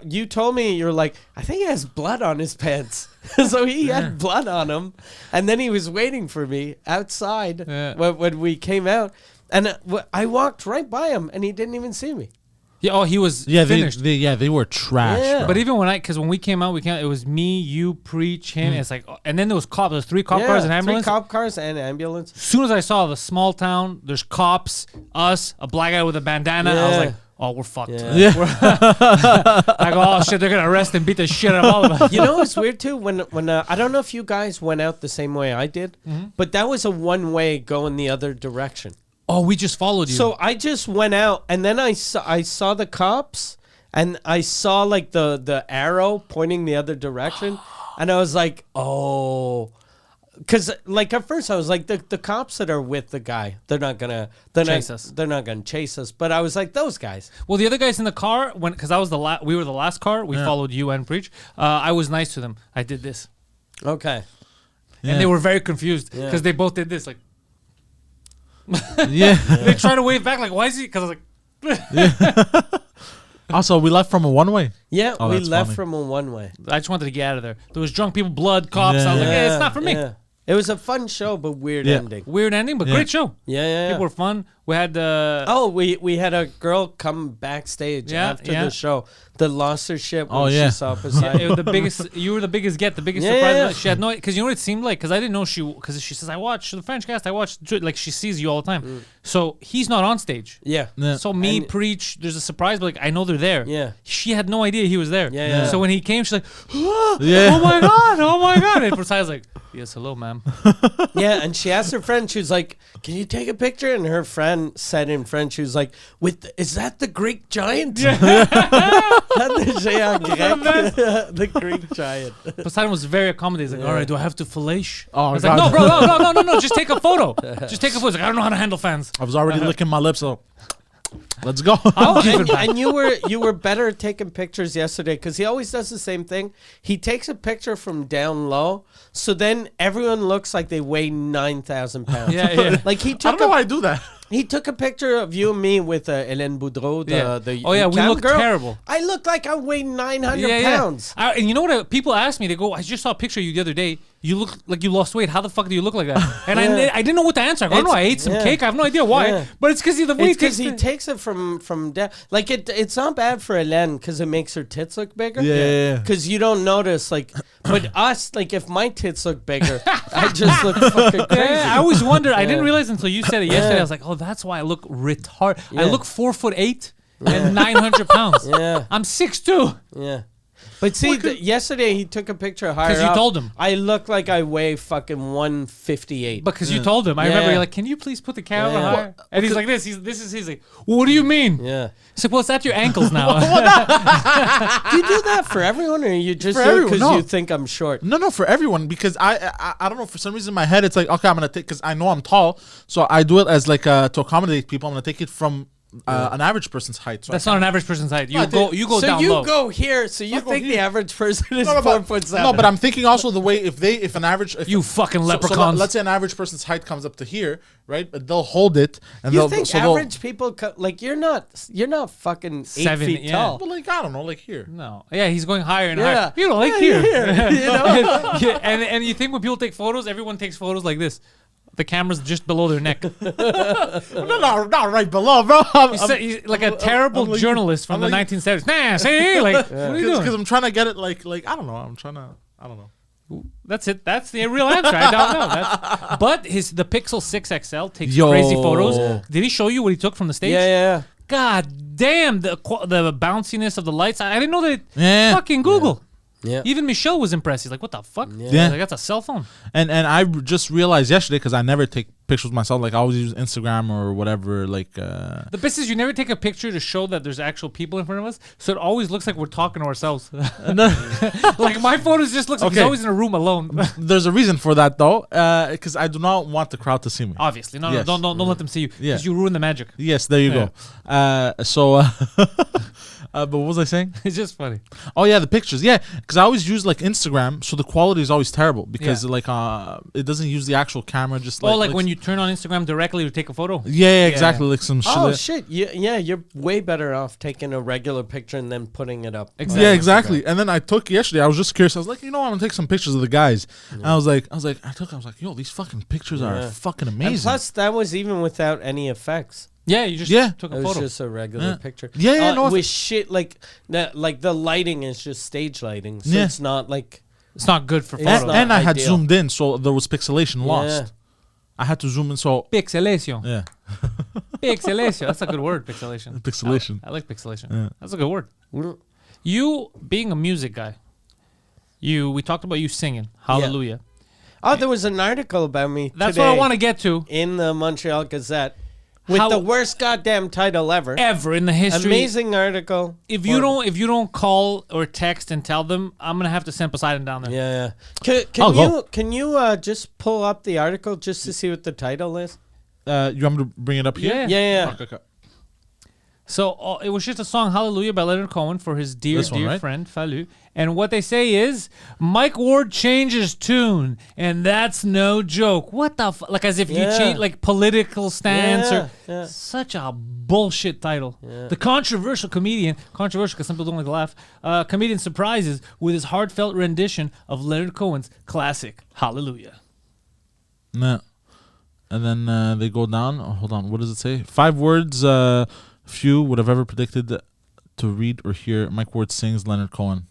[SPEAKER 2] you told me, you're like, "I think he has blood on his pants." So he had blood on him, and then he was waiting for me outside when we came out, and I walked right by him, and he didn't even see me.
[SPEAKER 1] Yeah, he was
[SPEAKER 3] Yeah,
[SPEAKER 1] finished.
[SPEAKER 3] they were trash.
[SPEAKER 2] Yeah.
[SPEAKER 3] bro.
[SPEAKER 1] But even when we came out, it was me, you, Preach, him. And it's like, and then there was cops. There's 3 cop cars and ambulance.
[SPEAKER 2] 3 cop cars and ambulance.
[SPEAKER 1] As soon as I saw the small town, there's cops, us, a black guy with a bandana. I was
[SPEAKER 2] Yeah.
[SPEAKER 1] like, oh, we're fucked.
[SPEAKER 2] Yeah.
[SPEAKER 1] Like, oh shit, they're gonna arrest and beat the shit out of all of us.
[SPEAKER 2] You know what's weird too? When I don't know if you guys went out the same way I did, but that was a one-way going the other direction.
[SPEAKER 1] Oh, we just followed you.
[SPEAKER 2] So I just went out, and then I saw the cops, and I saw like the arrow pointing the other direction, and I was like, oh, because like at first I was like, the cops that are with the guy, they're not gonna
[SPEAKER 1] Chase us.
[SPEAKER 2] They're not gonna chase us. But I was like, those guys.
[SPEAKER 1] well, the other guys in the car, because I was we were the last car. We followed you and Preach. I was nice to them. I did this,
[SPEAKER 2] Okay.
[SPEAKER 1] and they were very confused because they both did this. Like
[SPEAKER 3] Yeah.
[SPEAKER 1] they tried to wave back. Like, why is he? Because I was like.
[SPEAKER 3] Also, we left from a one-way.
[SPEAKER 2] Yeah,
[SPEAKER 3] Oh,
[SPEAKER 2] we
[SPEAKER 3] that's
[SPEAKER 2] left
[SPEAKER 3] funny.
[SPEAKER 2] from a one-way.
[SPEAKER 1] I just wanted to get out of there. There was drunk people, blood, cops. I was like,
[SPEAKER 3] Yeah.
[SPEAKER 1] it's not for me.
[SPEAKER 2] Yeah. It was a fun show, but weird
[SPEAKER 3] Yeah.
[SPEAKER 2] ending.
[SPEAKER 1] Weird ending, but
[SPEAKER 3] Yeah.
[SPEAKER 1] great show.
[SPEAKER 2] Yeah.
[SPEAKER 1] People were fun. We had
[SPEAKER 2] Oh, we had a girl come backstage
[SPEAKER 1] Yeah,
[SPEAKER 2] after
[SPEAKER 1] yeah.
[SPEAKER 2] the show that lost her shit when
[SPEAKER 3] Oh, yeah.
[SPEAKER 2] she saw Poseidon.
[SPEAKER 1] it was the biggest. You were the biggest get, the biggest
[SPEAKER 2] Yeah,
[SPEAKER 1] surprise.
[SPEAKER 2] yeah.
[SPEAKER 1] She had no, because you know what it seemed like. Because I didn't know because she says I watch the French cast. I watch like she sees you all the time. So he's not on stage.
[SPEAKER 2] Yeah.
[SPEAKER 3] Yeah.
[SPEAKER 1] So me,
[SPEAKER 2] And-
[SPEAKER 1] Preach, there's a surprise, but like I know they're there.
[SPEAKER 2] Yeah.
[SPEAKER 1] She had no idea he was there.
[SPEAKER 2] Yeah.
[SPEAKER 1] So when he came, she's like, oh
[SPEAKER 3] Yeah.
[SPEAKER 1] my god, oh my god. And Poseidon's like, yes, hello, ma'am.
[SPEAKER 2] Yeah, and she asked her friend, she was like, "Can you take a picture?" And her friend said in French, she was like, "Is that the Greek giant?" The Greek giant.
[SPEAKER 1] Poseidon was very accommodating. He's like, all right, do I have to fellate?
[SPEAKER 3] Oh,
[SPEAKER 1] I was like,
[SPEAKER 3] God.
[SPEAKER 1] no, bro, no, just take a photo. Just take a photo. He's like, I don't know how to handle fans.
[SPEAKER 3] I was already licking my lips, so let's go.
[SPEAKER 1] I'll give it back.
[SPEAKER 2] And you were better at taking pictures yesterday because he always does the same thing. He takes a picture from down low, so then everyone looks like they weigh 9,000 pounds.
[SPEAKER 1] Yeah.
[SPEAKER 2] Like he
[SPEAKER 3] I
[SPEAKER 2] took
[SPEAKER 3] don't know why I do that.
[SPEAKER 2] He took a picture of you and me with Hélène Boudreau, the
[SPEAKER 1] Oh, yeah, we
[SPEAKER 2] cam
[SPEAKER 1] look
[SPEAKER 2] girl.
[SPEAKER 1] terrible.
[SPEAKER 2] I look like I weigh 900 pounds.
[SPEAKER 1] And you know what? People ask me, they go, I just saw a picture of you the other day. You look like you lost weight. How the fuck do you look like that? And I didn't know what to answer. I go, I don't know. I ate some cake. I have no idea why.
[SPEAKER 2] Yeah.
[SPEAKER 1] But it's because the way
[SPEAKER 2] It's because he takes it from down. Like it's not bad for Hélène because it makes her tits look bigger.
[SPEAKER 3] Yeah.
[SPEAKER 2] Because you don't notice, like, but us, like, if my tits look bigger, I just look fucking crazy.
[SPEAKER 1] I always wondered. I didn't realize until you said it yesterday. I was like, oh, that's why I look retarded. I
[SPEAKER 2] Yeah.
[SPEAKER 1] look 4'8" and 900 pounds.
[SPEAKER 2] Yeah.
[SPEAKER 1] I'm 6'2".
[SPEAKER 2] Yeah. But see, yesterday he took a picture higher
[SPEAKER 1] 'Cause you
[SPEAKER 2] up.
[SPEAKER 1] told him.
[SPEAKER 2] I look like I weigh fucking 158.
[SPEAKER 1] Because you told him. I remember
[SPEAKER 2] Yeah.
[SPEAKER 1] you're like, can you please put the camera
[SPEAKER 2] Yeah.
[SPEAKER 1] higher? And he's like this. He's like, well, what do you mean?
[SPEAKER 2] Yeah.
[SPEAKER 1] He's like, well, it's at your ankles now.
[SPEAKER 2] Do you do that for everyone, or you just
[SPEAKER 3] For
[SPEAKER 2] do it
[SPEAKER 3] everyone,
[SPEAKER 2] because
[SPEAKER 3] no.
[SPEAKER 2] you think I'm short?
[SPEAKER 3] No, for everyone, because I don't know, for some reason in my head it's like, okay, I'm gonna take, because I know I'm tall, so I do it as like to accommodate people. I'm gonna take it from an average person's height. So
[SPEAKER 1] That's not an average person's height. You
[SPEAKER 3] No,
[SPEAKER 1] go
[SPEAKER 3] they-
[SPEAKER 1] you go
[SPEAKER 2] so
[SPEAKER 1] down
[SPEAKER 2] you
[SPEAKER 1] low.
[SPEAKER 2] go here. So you
[SPEAKER 3] go
[SPEAKER 2] think the
[SPEAKER 3] here.
[SPEAKER 2] average person is
[SPEAKER 3] No,
[SPEAKER 2] 4'7"?
[SPEAKER 3] no, but I'm thinking also the way if an average
[SPEAKER 1] You fucking
[SPEAKER 3] so
[SPEAKER 1] leprechauns.
[SPEAKER 3] let's say an average person's height comes up to here, right? But they'll hold it and
[SPEAKER 2] You
[SPEAKER 3] they'll
[SPEAKER 2] think
[SPEAKER 3] so they'll-
[SPEAKER 2] average people like you're not fucking 8
[SPEAKER 1] 7,
[SPEAKER 2] feet
[SPEAKER 1] yeah.
[SPEAKER 2] tall.
[SPEAKER 3] But like I don't know, like here.
[SPEAKER 1] No. Yeah, he's going higher and
[SPEAKER 2] Yeah.
[SPEAKER 1] higher. You know, like
[SPEAKER 2] Yeah,
[SPEAKER 1] here.
[SPEAKER 2] here, you know?
[SPEAKER 1] Yeah, and you think when people take photos, everyone takes photos like this. The camera's just below their neck.
[SPEAKER 3] No, not right below, bro.
[SPEAKER 1] He's like a terrible
[SPEAKER 3] like-
[SPEAKER 1] journalist from
[SPEAKER 3] I'm
[SPEAKER 1] the
[SPEAKER 3] like-
[SPEAKER 1] 1970s. Nah, see, like, what are you
[SPEAKER 3] Because
[SPEAKER 1] doing?
[SPEAKER 3] I'm trying to get it like I don't know. I don't know.
[SPEAKER 1] That's it. That's the real answer. I don't know. But the Pixel 6 XL takes
[SPEAKER 3] Yo.
[SPEAKER 1] crazy photos. Did he show you what he took from the stage?
[SPEAKER 2] Yeah.
[SPEAKER 1] God damn, the bounciness of the lights. I didn't know that.
[SPEAKER 3] Yeah.
[SPEAKER 1] Fucking Google.
[SPEAKER 2] Yeah.
[SPEAKER 1] Even Michelle was impressed. He's like, what the fuck?
[SPEAKER 3] Yeah.
[SPEAKER 1] Like, that's a cell phone.
[SPEAKER 3] And I just realized yesterday because I never take pictures myself. Like I always use Instagram or whatever. Like
[SPEAKER 1] The best is you never take a picture to show that there's actual people in front of us. So it always looks like we're talking to ourselves. Like my photos just looks like he's
[SPEAKER 3] Okay.
[SPEAKER 1] always in a room alone.
[SPEAKER 3] there's a reason for that though, because I do not want the crowd to see me.
[SPEAKER 1] Obviously. No,
[SPEAKER 3] Yes.
[SPEAKER 1] don't let them see you.
[SPEAKER 3] Yeah.
[SPEAKER 1] Because you ruin the magic.
[SPEAKER 3] Yes, there you go. But what was I saying?
[SPEAKER 1] It's just funny.
[SPEAKER 3] Oh yeah, the pictures. Yeah, because I always use like Instagram, so the quality is always terrible because
[SPEAKER 1] Yeah.
[SPEAKER 3] like it doesn't use the actual camera. Just
[SPEAKER 1] Like when you turn on Instagram directly to take a photo.
[SPEAKER 3] Yeah, exactly. Like some shit.
[SPEAKER 2] Oh shit! You're way better off taking a regular picture and then putting it up.
[SPEAKER 1] Exactly.
[SPEAKER 3] Yeah, exactly. And then I took yesterday. I was just curious. I was like, I'm gonna take some pictures of the guys. And I was like, yo, these fucking pictures are fucking amazing.
[SPEAKER 2] And plus, that was even without any effects.
[SPEAKER 1] Yeah, you just took a
[SPEAKER 2] It was
[SPEAKER 1] photo.
[SPEAKER 2] just a regular picture.
[SPEAKER 3] Yeah, no,
[SPEAKER 2] with shit like the lighting is just stage lighting, so
[SPEAKER 3] Yeah.
[SPEAKER 2] it's not like
[SPEAKER 1] It's not good for
[SPEAKER 2] It's
[SPEAKER 1] photos.
[SPEAKER 2] not
[SPEAKER 3] and I had
[SPEAKER 2] ideal.
[SPEAKER 3] zoomed in, so there was pixelation lost. I had to zoom in, so
[SPEAKER 1] Pixelation.
[SPEAKER 3] yeah,
[SPEAKER 1] Pixelation. That's a good word, pixelation.
[SPEAKER 3] pixelation.
[SPEAKER 1] I like pixelation.
[SPEAKER 3] Yeah.
[SPEAKER 1] That's a good word. You being a music guy, we talked about you singing Hallelujah.
[SPEAKER 2] Oh, there was an article about me.
[SPEAKER 1] That's
[SPEAKER 2] today
[SPEAKER 1] what I want to get to.
[SPEAKER 2] in the Montreal Gazette with
[SPEAKER 1] How-
[SPEAKER 2] the worst goddamn title ever.
[SPEAKER 1] Ever in the history.
[SPEAKER 2] Amazing article.
[SPEAKER 1] If you don't call or text and tell them, I'm gonna have to send Poseidon down there.
[SPEAKER 2] Yeah. Can you just pull up the article just to see what the title is?
[SPEAKER 3] You want me to bring it up here?
[SPEAKER 1] Yeah.
[SPEAKER 2] Yeah.
[SPEAKER 3] Okay.
[SPEAKER 1] So it was just a song Hallelujah by Leonard Cohen for his dear
[SPEAKER 3] This one, right?
[SPEAKER 1] friend Fallu. And what they say is Mike Ward changes tune, and that's no joke. What the like as if you
[SPEAKER 2] Yeah.
[SPEAKER 1] change like political stance or
[SPEAKER 2] Yeah.
[SPEAKER 1] such a bullshit title. The controversial comedian, controversial because some people don't like to laugh. Comedian surprises with his heartfelt rendition of Leonard Cohen's classic Hallelujah.
[SPEAKER 3] No. And then they go down. Oh, hold on. What does it say? 5 words few would have ever predicted to read or hear Mike Ward sings Leonard Cohen.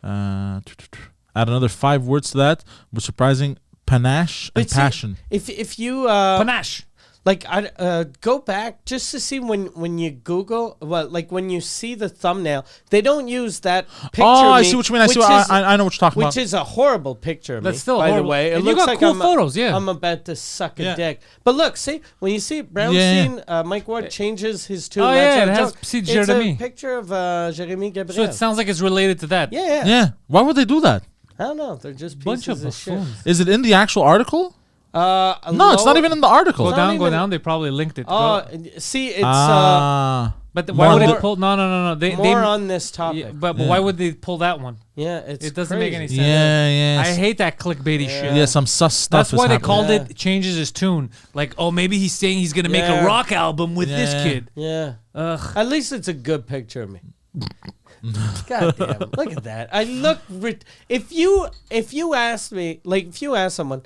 [SPEAKER 3] Add another 5 words to that. With surprising panache and
[SPEAKER 2] But see,
[SPEAKER 3] passion.
[SPEAKER 2] If you
[SPEAKER 1] Panache.
[SPEAKER 2] like I go back just to see when you Google when you see the thumbnail, they don't use that picture.
[SPEAKER 3] Oh, I
[SPEAKER 2] me,
[SPEAKER 3] see what you mean. I
[SPEAKER 2] which
[SPEAKER 3] see.
[SPEAKER 2] is-
[SPEAKER 3] I know what you're talking
[SPEAKER 2] Which
[SPEAKER 3] about.
[SPEAKER 2] is a horrible picture of
[SPEAKER 1] That's
[SPEAKER 2] me,
[SPEAKER 1] still
[SPEAKER 2] by
[SPEAKER 1] horrible.
[SPEAKER 2] the way. It
[SPEAKER 1] And you
[SPEAKER 2] looks
[SPEAKER 1] got
[SPEAKER 2] like
[SPEAKER 1] cool
[SPEAKER 2] I'm
[SPEAKER 1] photos, yeah.
[SPEAKER 2] I'm about to suck
[SPEAKER 3] Yeah.
[SPEAKER 2] a dick. But look, see, when you see Brownstein, Mike Ward changes his tune.
[SPEAKER 1] Oh,
[SPEAKER 2] that's
[SPEAKER 1] yeah,
[SPEAKER 2] a
[SPEAKER 1] it has
[SPEAKER 2] joke.
[SPEAKER 1] see
[SPEAKER 2] It's
[SPEAKER 1] Jeremy.
[SPEAKER 2] a picture of Jeremy Gabriel.
[SPEAKER 1] So it sounds like it's related to that.
[SPEAKER 2] yeah.
[SPEAKER 3] Yeah. Why would they do that?
[SPEAKER 2] I don't know. They're just
[SPEAKER 1] Bunch
[SPEAKER 2] pieces
[SPEAKER 1] of
[SPEAKER 2] shit.
[SPEAKER 1] buffoons.
[SPEAKER 3] Is it in the actual article?
[SPEAKER 2] No,
[SPEAKER 3] No, it's not even in the article.
[SPEAKER 1] Go
[SPEAKER 2] not
[SPEAKER 1] down, go
[SPEAKER 2] even-
[SPEAKER 1] down. They probably linked it.
[SPEAKER 2] Oh,
[SPEAKER 1] Go-
[SPEAKER 2] see, it's
[SPEAKER 1] but
[SPEAKER 3] more
[SPEAKER 1] why would
[SPEAKER 3] on
[SPEAKER 1] they
[SPEAKER 3] the-
[SPEAKER 1] pull? No. They
[SPEAKER 2] more on this topic.
[SPEAKER 1] Yeah, but why would they pull that one?
[SPEAKER 2] Yeah, it's
[SPEAKER 1] It doesn't make any
[SPEAKER 2] crazy.
[SPEAKER 1] sense.
[SPEAKER 3] Yeah.
[SPEAKER 1] I hate that clickbaity shit.
[SPEAKER 3] Yeah, some sus stuff.
[SPEAKER 1] That's why
[SPEAKER 3] is
[SPEAKER 1] they
[SPEAKER 3] happening.
[SPEAKER 1] called
[SPEAKER 2] Yeah.
[SPEAKER 1] it changes his tune. Like, oh, maybe he's saying he's gonna make
[SPEAKER 2] Yeah.
[SPEAKER 1] a rock album with this
[SPEAKER 3] Yeah.
[SPEAKER 1] kid.
[SPEAKER 2] Yeah.
[SPEAKER 1] Ugh.
[SPEAKER 2] At least it's a good picture of me. God damn! Look at that. I look. If you ask me, like, if you ask someone,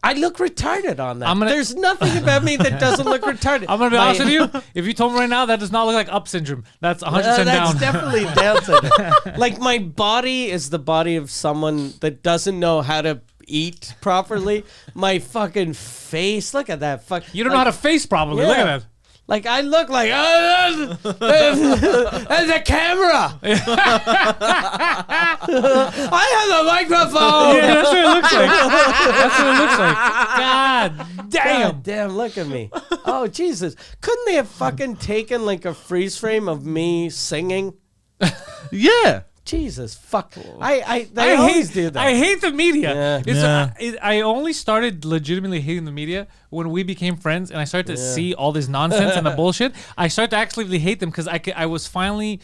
[SPEAKER 2] I look retarded on that. There's nothing about me that doesn't look retarded.
[SPEAKER 1] I'm gonna be honest with you. If you told me right now, that does not look like up syndrome. That's 100%
[SPEAKER 2] That's
[SPEAKER 1] down.
[SPEAKER 2] definitely down syndrome. Like, my body is the body of someone that doesn't know how to eat properly. My fucking face. Look at that. Fuck.
[SPEAKER 1] You don't know how to face probably. Look at that.
[SPEAKER 2] Like, I look like, there's a camera. I have a microphone.
[SPEAKER 1] Yeah, that's what it looks like. That's what it looks like. God damn.
[SPEAKER 2] God damn, look at me. Oh, Jesus. Couldn't they have fucking taken like a freeze frame of me singing?
[SPEAKER 3] Yeah.
[SPEAKER 2] Jesus, fuck. They always do that.
[SPEAKER 1] I hate the media.
[SPEAKER 2] Yeah.
[SPEAKER 1] I only started legitimately hating the media when we became friends, and I started to see all this nonsense and the bullshit. I started to actually hate them because I was finally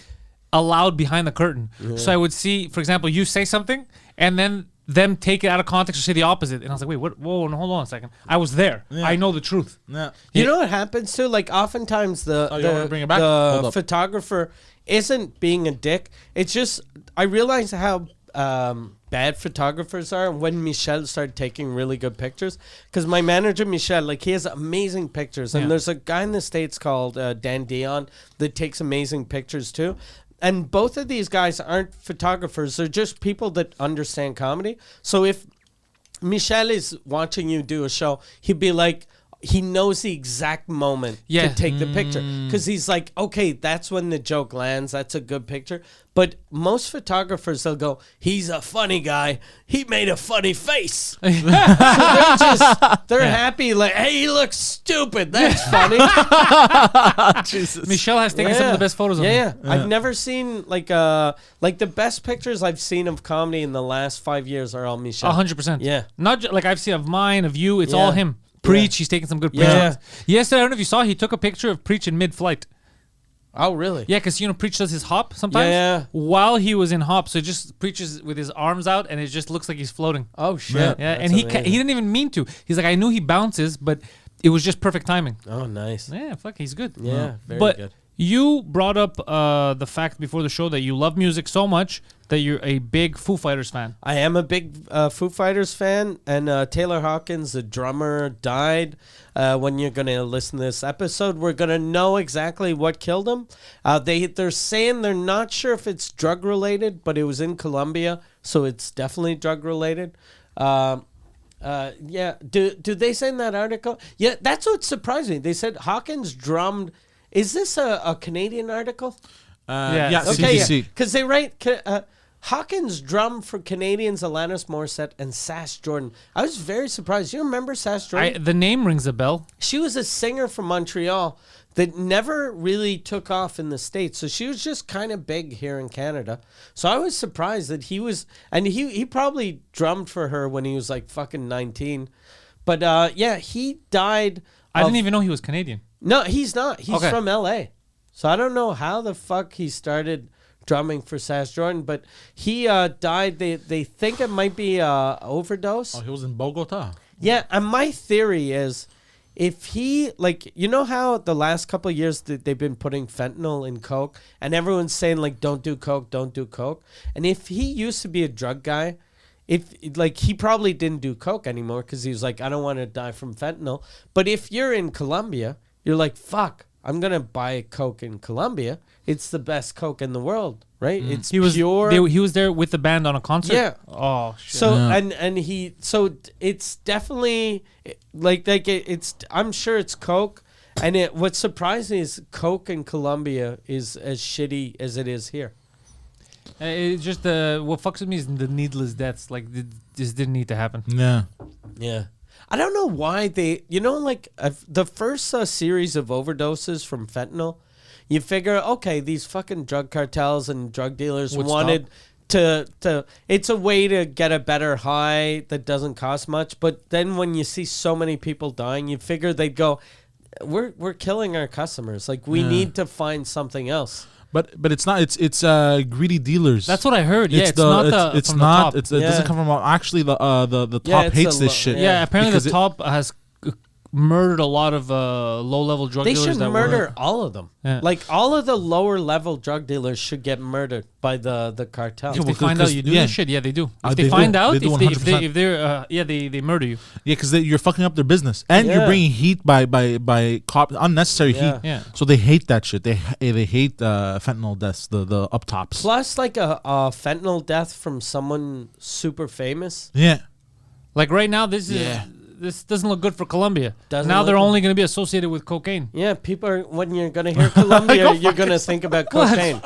[SPEAKER 1] allowed behind the curtain. So I would see, for example, you say something, and then them take it out of context or say the opposite, and I was like, wait, what? Whoa, hold on a second. I was there.
[SPEAKER 3] Yeah.
[SPEAKER 1] I know the truth.
[SPEAKER 3] Yeah.
[SPEAKER 2] You know what happens too? Like oftentimes
[SPEAKER 3] you wanna bring it back? Hold
[SPEAKER 2] the
[SPEAKER 3] up.
[SPEAKER 2] photographer isn't being a dick. It's just I realize how bad photographers are when Michel started taking really good pictures. Because my manager Michel, like he has amazing pictures, and there's a guy in the States called Dan Dion that takes amazing pictures too. And both of these guys aren't photographers; they're just people that understand comedy. So if Michel is watching you do a show, he'd be like, he knows the exact moment to take the picture. Because he's like, okay, that's when the joke lands. That's a good picture. But most photographers, they'll go, he's a funny guy. He made a funny face. So they're happy. Like, hey, he looks stupid. That's funny.
[SPEAKER 3] Jesus.
[SPEAKER 1] Michelle has taken some of the best photos of me.
[SPEAKER 2] Yeah. I've never seen like the best pictures I've seen of comedy in the last 5 years are all Michelle.
[SPEAKER 1] 100%.
[SPEAKER 2] Yeah.
[SPEAKER 1] Not like I've seen of mine, of you. It's
[SPEAKER 2] Yeah.
[SPEAKER 1] all him. Preach. He's taking some good
[SPEAKER 2] Yeah.
[SPEAKER 1] pictures. Yesterday, I don't know if you saw, he took a picture of Preach in mid-flight.
[SPEAKER 2] Oh, really?
[SPEAKER 1] Yeah, because Preach does his hop sometimes.
[SPEAKER 2] Yeah.
[SPEAKER 1] While he was in hop, so it just preaches with his arms out, and it just looks like he's floating.
[SPEAKER 2] Oh, shit.
[SPEAKER 1] Yeah,
[SPEAKER 2] That's
[SPEAKER 1] and he
[SPEAKER 2] amazing.
[SPEAKER 1] didn't even mean to. He's like, I knew he bounces, but it was just perfect timing.
[SPEAKER 2] Oh, nice.
[SPEAKER 1] Yeah, fuck, he's good.
[SPEAKER 2] Yeah, very
[SPEAKER 1] but
[SPEAKER 2] good.
[SPEAKER 1] you brought up the fact before the show that you love music so much that you're a big Foo Fighters fan.
[SPEAKER 2] I am a big Foo Fighters fan, and Taylor Hawkins, the drummer, died. When you're going to listen to this episode, we're going to know exactly what killed him. They're saying they're not sure if it's drug-related, but it was in Colombia, so it's definitely drug-related. Yeah. Do they say in that article? Yeah, that's what surprised me. They said Hawkins drummed. Is this a Canadian article?
[SPEAKER 3] Yeah,
[SPEAKER 2] Okay,
[SPEAKER 3] CBC.
[SPEAKER 2] because they write Hawkins drummed for Canadians Alanis Morissette and Sass Jordan. I was very surprised. You remember Sass Jordan?
[SPEAKER 1] The name rings a bell.
[SPEAKER 2] She was a singer from Montreal that never really took off in the States. So she was just kind of big here in Canada. So I was surprised that he was, and he probably drummed for her when he was like fucking 19. But yeah, he died.
[SPEAKER 1] I didn't even know he was Canadian.
[SPEAKER 2] No, he's not. He's
[SPEAKER 1] Okay.
[SPEAKER 2] from LA. So I don't know how the fuck he started drumming for Sass Jordan, but he died. They think it might be overdose.
[SPEAKER 3] Oh, he was in Bogota.
[SPEAKER 2] Yeah, and my theory is if he, like, you know how the last couple of years they've been putting fentanyl in coke, and everyone's saying, like, don't do coke, don't do coke. And if he used to be a drug guy, if, like, he probably didn't do coke anymore because he was like, I don't want to die from fentanyl. But if you're in Colombia, you're like, fuck, I'm going to buy Coke in Colombia. It's the best Coke in the world, right? It's
[SPEAKER 1] He was
[SPEAKER 2] pure.
[SPEAKER 1] he was there with the band on a concert.
[SPEAKER 2] Yeah.
[SPEAKER 1] Oh shit.
[SPEAKER 2] So it's definitely it's I'm sure it's Coke, and what surprised me is Coke in Colombia is as shitty as it is here.
[SPEAKER 1] It's just what fucks with me is the needless deaths. Like this didn't need to happen.
[SPEAKER 3] Yeah.
[SPEAKER 2] Yeah. I don't know why they, the first series of overdoses from fentanyl, you figure, okay, these fucking drug cartels and drug dealers
[SPEAKER 3] Would
[SPEAKER 2] wanted to it's a way to get a better high that doesn't cost much. But then when you see so many people dying, you figure they'd go, we're killing our customers. Like, we need to find something else.
[SPEAKER 3] But it's not. It's greedy dealers.
[SPEAKER 1] That's what I heard. Yeah, it's
[SPEAKER 3] not.
[SPEAKER 1] not
[SPEAKER 3] It's
[SPEAKER 1] from
[SPEAKER 3] not.
[SPEAKER 1] the top.
[SPEAKER 3] It doesn't come from actually the
[SPEAKER 2] Yeah,
[SPEAKER 3] top
[SPEAKER 2] it's
[SPEAKER 3] hates
[SPEAKER 2] a
[SPEAKER 3] this
[SPEAKER 2] lo-
[SPEAKER 3] shit.
[SPEAKER 1] Yeah, apparently
[SPEAKER 3] because
[SPEAKER 1] the top has murdered a lot of low-level drug
[SPEAKER 2] They
[SPEAKER 1] dealers.
[SPEAKER 2] should
[SPEAKER 1] that
[SPEAKER 2] murder
[SPEAKER 1] were,
[SPEAKER 2] all of them.
[SPEAKER 1] Yeah.
[SPEAKER 2] Like, all of the lower level drug dealers should get murdered by the cartel.
[SPEAKER 1] If they find out you do this shit, yeah, they do. If they
[SPEAKER 3] they
[SPEAKER 1] find
[SPEAKER 3] do.
[SPEAKER 1] out,
[SPEAKER 3] They do
[SPEAKER 1] if they're they murder you.
[SPEAKER 3] Yeah, because you're fucking up their business, and you're
[SPEAKER 2] Yeah.
[SPEAKER 3] bringing heat by cop unnecessary
[SPEAKER 2] Yeah.
[SPEAKER 3] heat.
[SPEAKER 1] Yeah.
[SPEAKER 3] So they hate that shit. They hate fentanyl deaths. The up tops.
[SPEAKER 2] Plus, like a fentanyl death from someone super famous.
[SPEAKER 3] Yeah.
[SPEAKER 1] Like right now, this doesn't look good for Colombia.
[SPEAKER 2] Doesn't
[SPEAKER 1] Now
[SPEAKER 2] look
[SPEAKER 1] they're
[SPEAKER 2] good.
[SPEAKER 1] only going to be associated with cocaine.
[SPEAKER 2] Yeah, people are, when you're going to hear Colombia, you're going to think about cocaine.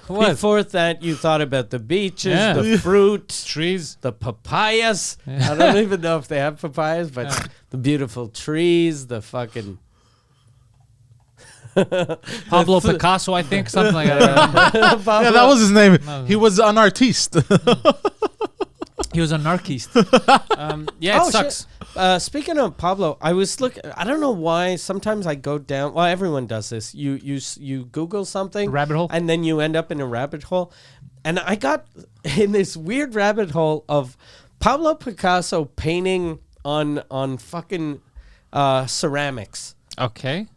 [SPEAKER 1] What?
[SPEAKER 2] Before that, you thought about the beaches,
[SPEAKER 1] Yeah.
[SPEAKER 2] the fruit,
[SPEAKER 1] Trees.
[SPEAKER 2] the papayas. I don't even know if they have papayas, but the beautiful trees, the fucking...
[SPEAKER 1] Pablo Picasso, I think, something like that.
[SPEAKER 3] Yeah, that was his name. He was an artiste.
[SPEAKER 1] He was a anarchist. Yeah, it sucks.
[SPEAKER 2] Speaking of Pablo, I was looking. I don't know why. Sometimes I go down. Well, everyone does this. You Google something,
[SPEAKER 1] Rabbit hole?
[SPEAKER 2] and then you end up in a rabbit hole. And I got in this weird rabbit hole of Pablo Picasso painting on fucking ceramics.
[SPEAKER 1] Okay.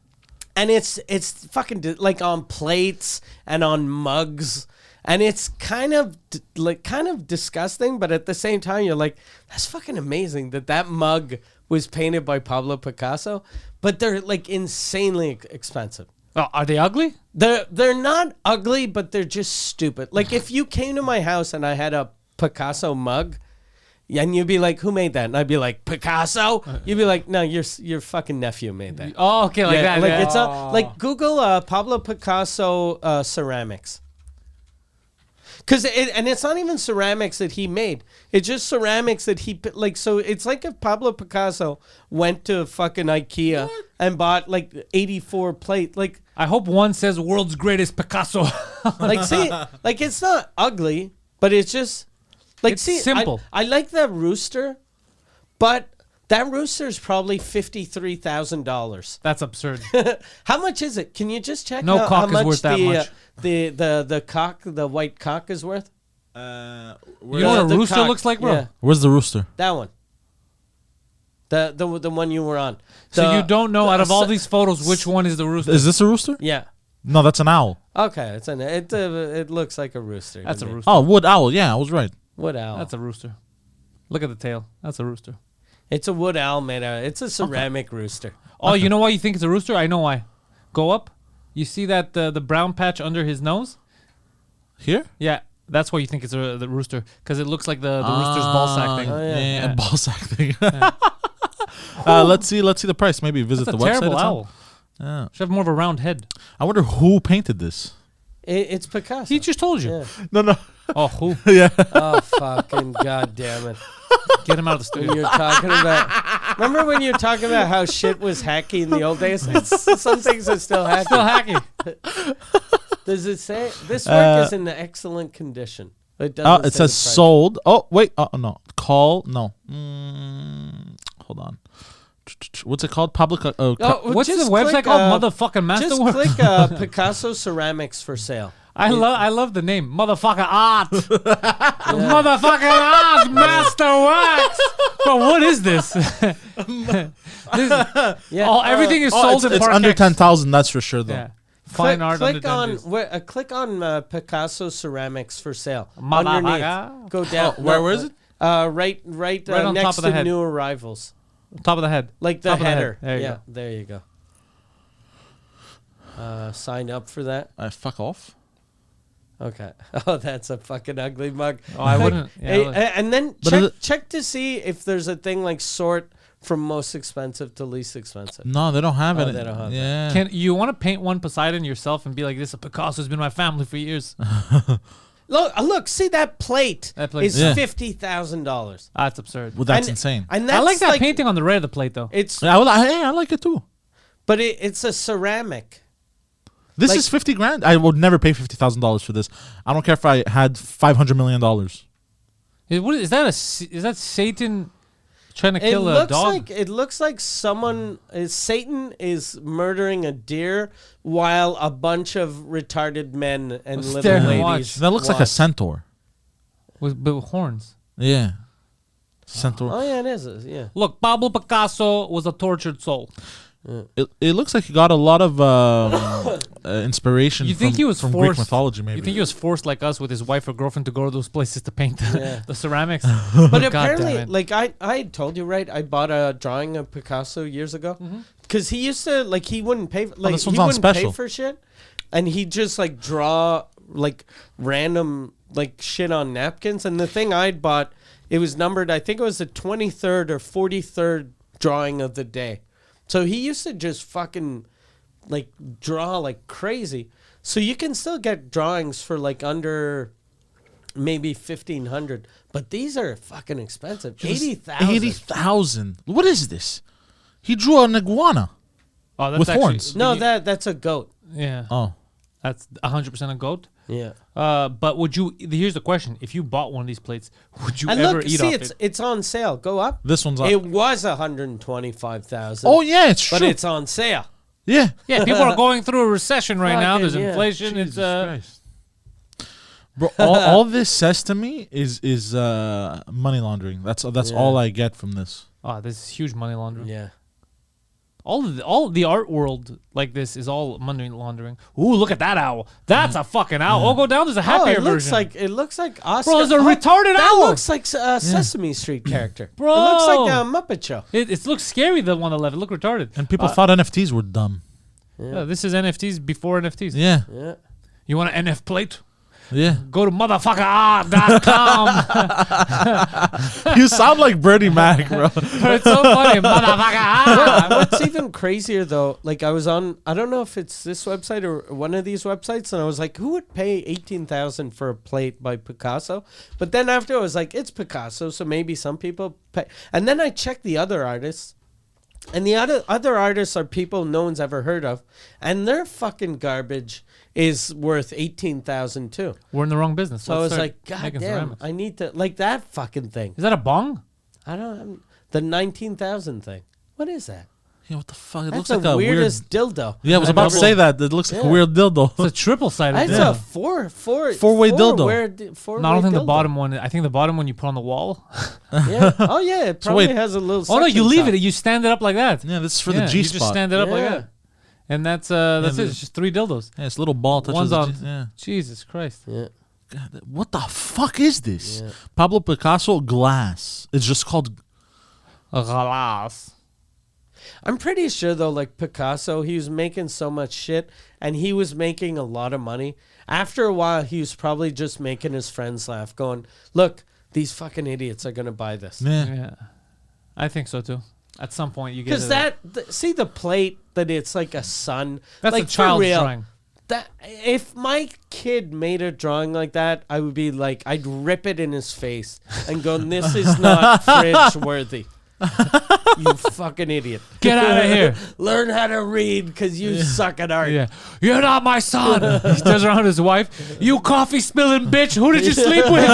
[SPEAKER 2] And it's fucking like on plates and on mugs, and it's kind of disgusting, but at the same time you're like, that's fucking amazing that mug was painted by Pablo Picasso, but they're like insanely expensive.
[SPEAKER 1] Oh, are they ugly?
[SPEAKER 2] They're not ugly, but they're just stupid. Like if you came to my house and I had a Picasso mug, and you'd be like, "Who made that?" And I'd be like, "Picasso." You'd be like, "No, your fucking nephew made that."
[SPEAKER 1] Oh, okay, like that.
[SPEAKER 2] Like
[SPEAKER 1] yeah.
[SPEAKER 2] it's not like Google Pablo Picasso ceramics. And it's not even ceramics that he made. It's just ceramics that he like. So it's like if Pablo Picasso went to fucking IKEA and bought like 84 plate. Like
[SPEAKER 1] I hope one says world's greatest Picasso.
[SPEAKER 2] like see, like it's not ugly, but it's just like
[SPEAKER 1] It's
[SPEAKER 2] see,
[SPEAKER 1] simple.
[SPEAKER 2] I like that rooster, but that rooster is probably $53,000.
[SPEAKER 1] That's absurd.
[SPEAKER 2] How much is it? Can you just check?
[SPEAKER 1] No
[SPEAKER 2] how
[SPEAKER 1] cock is
[SPEAKER 2] much
[SPEAKER 1] worth that much.
[SPEAKER 2] The cock, the white cock, is worth?
[SPEAKER 1] You know
[SPEAKER 2] Yeah,
[SPEAKER 1] what a
[SPEAKER 2] the
[SPEAKER 1] rooster
[SPEAKER 2] cock.
[SPEAKER 1] looks like, bro?
[SPEAKER 2] Yeah.
[SPEAKER 3] Where's the rooster?
[SPEAKER 2] That one. The one you were on.
[SPEAKER 1] So
[SPEAKER 2] The-
[SPEAKER 1] you don't know
[SPEAKER 2] the-
[SPEAKER 1] out of all these photos which one is the rooster.
[SPEAKER 3] Is this a rooster?
[SPEAKER 2] Yeah.
[SPEAKER 3] No, that's an owl.
[SPEAKER 2] Okay, it looks like a rooster.
[SPEAKER 1] That's
[SPEAKER 2] to
[SPEAKER 1] a
[SPEAKER 2] me.
[SPEAKER 1] rooster.
[SPEAKER 3] Oh, wood owl. Yeah, I was right.
[SPEAKER 2] Wood owl.
[SPEAKER 1] That's a rooster. Look at the tail. That's a rooster.
[SPEAKER 2] It's a wood owl made out. It's a ceramic rooster.
[SPEAKER 1] Oh, you know why you think it's a rooster? I know why. Go up. You see that the brown patch under his nose?
[SPEAKER 3] Here?
[SPEAKER 1] Yeah, that's why you think it's the rooster, because it looks like the rooster's ball sack thing.
[SPEAKER 2] Oh, yeah.
[SPEAKER 3] Yeah, ball sack thing. Let's see the price. Maybe visit
[SPEAKER 1] That's a
[SPEAKER 3] the website.
[SPEAKER 1] terrible
[SPEAKER 3] or something.
[SPEAKER 1] owl.
[SPEAKER 3] Yeah.
[SPEAKER 1] Should have more of a round head.
[SPEAKER 3] I wonder who painted this.
[SPEAKER 2] It's Picasso.
[SPEAKER 1] He just told you.
[SPEAKER 2] Yeah.
[SPEAKER 3] No.
[SPEAKER 1] Oh, who?
[SPEAKER 3] Yeah.
[SPEAKER 2] Oh fucking goddamn it!
[SPEAKER 1] Get him out of the
[SPEAKER 2] When
[SPEAKER 1] studio.
[SPEAKER 2] you're talking about, remember when you were talking about how shit was hacky in the old days? Some things are still hacky.
[SPEAKER 1] Still hacky.
[SPEAKER 2] Does it say this work is in excellent condition? It doesn't.
[SPEAKER 3] It
[SPEAKER 2] say
[SPEAKER 3] says
[SPEAKER 2] the price.
[SPEAKER 3] sold. Oh wait. Oh no. Call no. Hold on. What's it called? Public.
[SPEAKER 1] What's
[SPEAKER 2] just
[SPEAKER 1] the website
[SPEAKER 2] click,
[SPEAKER 1] called? Motherfucking
[SPEAKER 2] Just
[SPEAKER 1] Masterwork.
[SPEAKER 2] click Picasso ceramics for sale.
[SPEAKER 1] I love the name. Motherfucking art. Motherfucking art. Masterworks. Bro, what is this?
[SPEAKER 2] Yeah.
[SPEAKER 1] Everything is sold in
[SPEAKER 3] it's
[SPEAKER 1] Park
[SPEAKER 3] under
[SPEAKER 1] X.
[SPEAKER 3] 10,000. That's for sure though.
[SPEAKER 1] Yeah. Fine art under
[SPEAKER 2] click on
[SPEAKER 1] 10
[SPEAKER 2] click on Picasso ceramics for sale.
[SPEAKER 1] Motherfucker.
[SPEAKER 2] Underneath, go down.
[SPEAKER 3] where is it?
[SPEAKER 2] Right
[SPEAKER 1] on
[SPEAKER 2] next
[SPEAKER 1] top of the
[SPEAKER 2] to
[SPEAKER 1] head.
[SPEAKER 2] new arrivals,
[SPEAKER 1] Top of the head.
[SPEAKER 2] like the
[SPEAKER 1] Top of the head.
[SPEAKER 2] header.
[SPEAKER 1] There you
[SPEAKER 2] yeah,
[SPEAKER 1] go.
[SPEAKER 2] there you go. Sign up for that.
[SPEAKER 3] Fuck off.
[SPEAKER 2] Okay. Oh, that's a fucking ugly mug.
[SPEAKER 1] Oh, I wouldn't.
[SPEAKER 2] Hey,
[SPEAKER 1] Yeah,
[SPEAKER 2] and then
[SPEAKER 3] But is it-
[SPEAKER 2] check to see if there's a thing like sort from most expensive to least expensive.
[SPEAKER 3] No, they don't have
[SPEAKER 2] Oh,
[SPEAKER 3] it.
[SPEAKER 2] they don't have
[SPEAKER 3] yeah.
[SPEAKER 1] Can you want to paint one Poseidon yourself and be like, this a Picasso has been my family for years?
[SPEAKER 2] Look, see that plate?
[SPEAKER 1] That plate.
[SPEAKER 2] is
[SPEAKER 3] Yeah.
[SPEAKER 2] $50,000.
[SPEAKER 1] That's absurd.
[SPEAKER 3] Well, that's
[SPEAKER 2] And-
[SPEAKER 3] insane.
[SPEAKER 2] And that's
[SPEAKER 1] I like that painting on the right of the plate though.
[SPEAKER 2] It's
[SPEAKER 3] I like it too.
[SPEAKER 2] but it's a ceramic.
[SPEAKER 3] This
[SPEAKER 2] Like-
[SPEAKER 3] is 50 grand. I would never pay $50,000 for this. I don't care if I had $500 million.
[SPEAKER 1] Is that Satan trying to
[SPEAKER 2] It
[SPEAKER 1] kill a
[SPEAKER 2] looks
[SPEAKER 1] dog?
[SPEAKER 2] like Satan is murdering a deer while a bunch of retarded men and
[SPEAKER 1] Stare
[SPEAKER 2] little
[SPEAKER 1] and
[SPEAKER 2] ladies.
[SPEAKER 1] watch.
[SPEAKER 3] That looks like a
[SPEAKER 2] watch.
[SPEAKER 3] centaur.
[SPEAKER 1] With horns.
[SPEAKER 3] Yeah. Centaur.
[SPEAKER 2] Oh yeah, it is. Yeah.
[SPEAKER 1] Look, Pablo Picasso was a tortured soul.
[SPEAKER 3] It looks like he got a lot of inspiration
[SPEAKER 1] You think
[SPEAKER 3] from,
[SPEAKER 1] he was
[SPEAKER 3] from
[SPEAKER 1] forced?
[SPEAKER 3] Greek mythology, maybe.
[SPEAKER 1] You think he was forced like us with his wife or girlfriend to go to those places to paint
[SPEAKER 2] Yeah.
[SPEAKER 1] the ceramics?
[SPEAKER 2] But
[SPEAKER 1] God
[SPEAKER 2] apparently,
[SPEAKER 1] damn it.
[SPEAKER 2] like I told you, right? I bought a drawing of Picasso years ago because he used to like he wouldn't pay like
[SPEAKER 3] this
[SPEAKER 2] he
[SPEAKER 3] one's on
[SPEAKER 2] wouldn't pay
[SPEAKER 3] special.
[SPEAKER 2] for shit, and he'd just like draw like random like shit on napkins. And the thing I'd bought, it was numbered. I think it was the 23rd or 43rd drawing of the day. So he used to just fucking like draw like crazy. So you can still get drawings for like under maybe 1,500, but these are fucking expensive. 80,000.
[SPEAKER 3] 80,000. What is this? He drew an iguana.
[SPEAKER 1] Oh, that's
[SPEAKER 3] With
[SPEAKER 1] actually,
[SPEAKER 3] horns.
[SPEAKER 2] No, that's a goat.
[SPEAKER 1] Yeah.
[SPEAKER 3] Oh,
[SPEAKER 1] That's 100% a goat.
[SPEAKER 2] Yeah.
[SPEAKER 1] But would you? Here's the question: if you bought one of these plates, would you
[SPEAKER 2] And
[SPEAKER 1] ever
[SPEAKER 2] look,
[SPEAKER 1] eat
[SPEAKER 2] see,
[SPEAKER 1] off
[SPEAKER 2] it's
[SPEAKER 1] it?
[SPEAKER 2] it's on sale. Go up.
[SPEAKER 3] this one's up.
[SPEAKER 2] It was 125,000.
[SPEAKER 3] Oh yeah, it's
[SPEAKER 2] but
[SPEAKER 3] true.
[SPEAKER 2] it's on sale.
[SPEAKER 3] Yeah.
[SPEAKER 1] Yeah, people are going through a recession right now. There's
[SPEAKER 2] Fucking, yeah.
[SPEAKER 1] inflation.
[SPEAKER 3] Jesus
[SPEAKER 1] It's
[SPEAKER 3] Christ. Bro, all this says to me is money laundering. That's all I get from this.
[SPEAKER 1] this is huge money laundering.
[SPEAKER 2] Yeah.
[SPEAKER 1] All of the art world like this is all money laundering. Ooh, look at that owl. That's a fucking owl. Oh, go down. There's a happier
[SPEAKER 2] it looks
[SPEAKER 1] version.
[SPEAKER 2] like Oscar.
[SPEAKER 1] Bro, it's a retarded
[SPEAKER 2] that
[SPEAKER 1] owl.
[SPEAKER 2] looks like a Sesame Street character.
[SPEAKER 1] Bro.
[SPEAKER 2] It looks like a Muppet Show.
[SPEAKER 1] It looks scary. The one on the left. It look retarded.
[SPEAKER 3] And people thought NFTs were dumb.
[SPEAKER 1] Yeah, this is NFTs before NFTs.
[SPEAKER 3] Yeah.
[SPEAKER 2] Yeah.
[SPEAKER 1] You want an NF plate?
[SPEAKER 3] Yeah.
[SPEAKER 1] Go to motherfuckerart.com.
[SPEAKER 3] You sound like Bernie Mac, bro.
[SPEAKER 1] It's so funny. Motherfucker.
[SPEAKER 2] What's even crazier though, like I was on, I don't know if it's this website or one of these websites, and I was like, who would pay 18,000 for a plate by Picasso? But then after I was like, it's Picasso, so maybe some people pay. And then I checked the other artists, and the other artists are people no one's ever heard of, and their fucking garbage is worth 18,000 too.
[SPEAKER 1] We're in the wrong business.
[SPEAKER 2] So I
[SPEAKER 1] Let's
[SPEAKER 2] was
[SPEAKER 1] start
[SPEAKER 2] like, God
[SPEAKER 1] making
[SPEAKER 2] damn,
[SPEAKER 1] ceramics.
[SPEAKER 2] I need to like that fucking thing.
[SPEAKER 1] Is that a bong?
[SPEAKER 2] I don't the 19,000 thing. What is that?
[SPEAKER 3] Yeah, what the fuck? It
[SPEAKER 2] That's
[SPEAKER 3] looks like a weird.
[SPEAKER 2] weirdest dildo.
[SPEAKER 3] Yeah, I was about to say that. It looks like a
[SPEAKER 2] Yeah.
[SPEAKER 3] weird dildo.
[SPEAKER 1] It's a triple sided.
[SPEAKER 2] That's
[SPEAKER 1] Yeah.
[SPEAKER 2] a four-way dildo.
[SPEAKER 1] No, I don't think the bottom one. I think the bottom one you put on the wall.
[SPEAKER 2] Yeah. Oh yeah, it probably
[SPEAKER 3] wait.
[SPEAKER 2] has a little.
[SPEAKER 1] Oh no, you
[SPEAKER 2] suction
[SPEAKER 1] leave
[SPEAKER 2] top.
[SPEAKER 1] it. You stand it up like that.
[SPEAKER 3] Yeah, this is for
[SPEAKER 1] Yeah,
[SPEAKER 3] the G
[SPEAKER 1] you
[SPEAKER 3] spot.
[SPEAKER 1] just stand it up like
[SPEAKER 2] Yeah.
[SPEAKER 1] that. And that's it.
[SPEAKER 3] but-
[SPEAKER 1] It's just 3 dildos.
[SPEAKER 3] Yeah, it's a little ball touches
[SPEAKER 1] One's
[SPEAKER 3] the
[SPEAKER 1] on.
[SPEAKER 3] G- yeah.
[SPEAKER 1] Jesus Christ.
[SPEAKER 2] Yeah.
[SPEAKER 3] God, what the fuck is this?
[SPEAKER 2] Yeah.
[SPEAKER 3] Pablo Picasso glass. It's just called.
[SPEAKER 1] Glass.
[SPEAKER 2] I'm pretty sure though, like Picasso, he was making so much shit, and he was making a lot of money. After a while, he was probably just making his friends laugh, going, "Look, these fucking idiots are gonna buy this."
[SPEAKER 3] Yeah.
[SPEAKER 1] Yeah, I think so too. At some point, you get
[SPEAKER 2] Because see the plate that it's like a sun.
[SPEAKER 1] that's
[SPEAKER 2] like
[SPEAKER 1] a child's
[SPEAKER 2] for real,
[SPEAKER 1] drawing.
[SPEAKER 2] That if my kid made a drawing like that, I would be like, I'd rip it in his face and go, "This is not fridge worthy. You fucking idiot!
[SPEAKER 1] Get out of here."
[SPEAKER 2] Learn how to read because you suck at art."
[SPEAKER 1] Yeah, you're not my son. He turns around to his wife. You coffee spilling bitch. Who did you sleep with?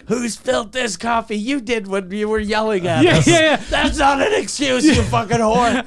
[SPEAKER 2] Who spilled this coffee? You did when you were yelling at
[SPEAKER 1] Yeah,
[SPEAKER 2] us.
[SPEAKER 1] yeah, yeah.
[SPEAKER 2] That's not an excuse, you fucking whore.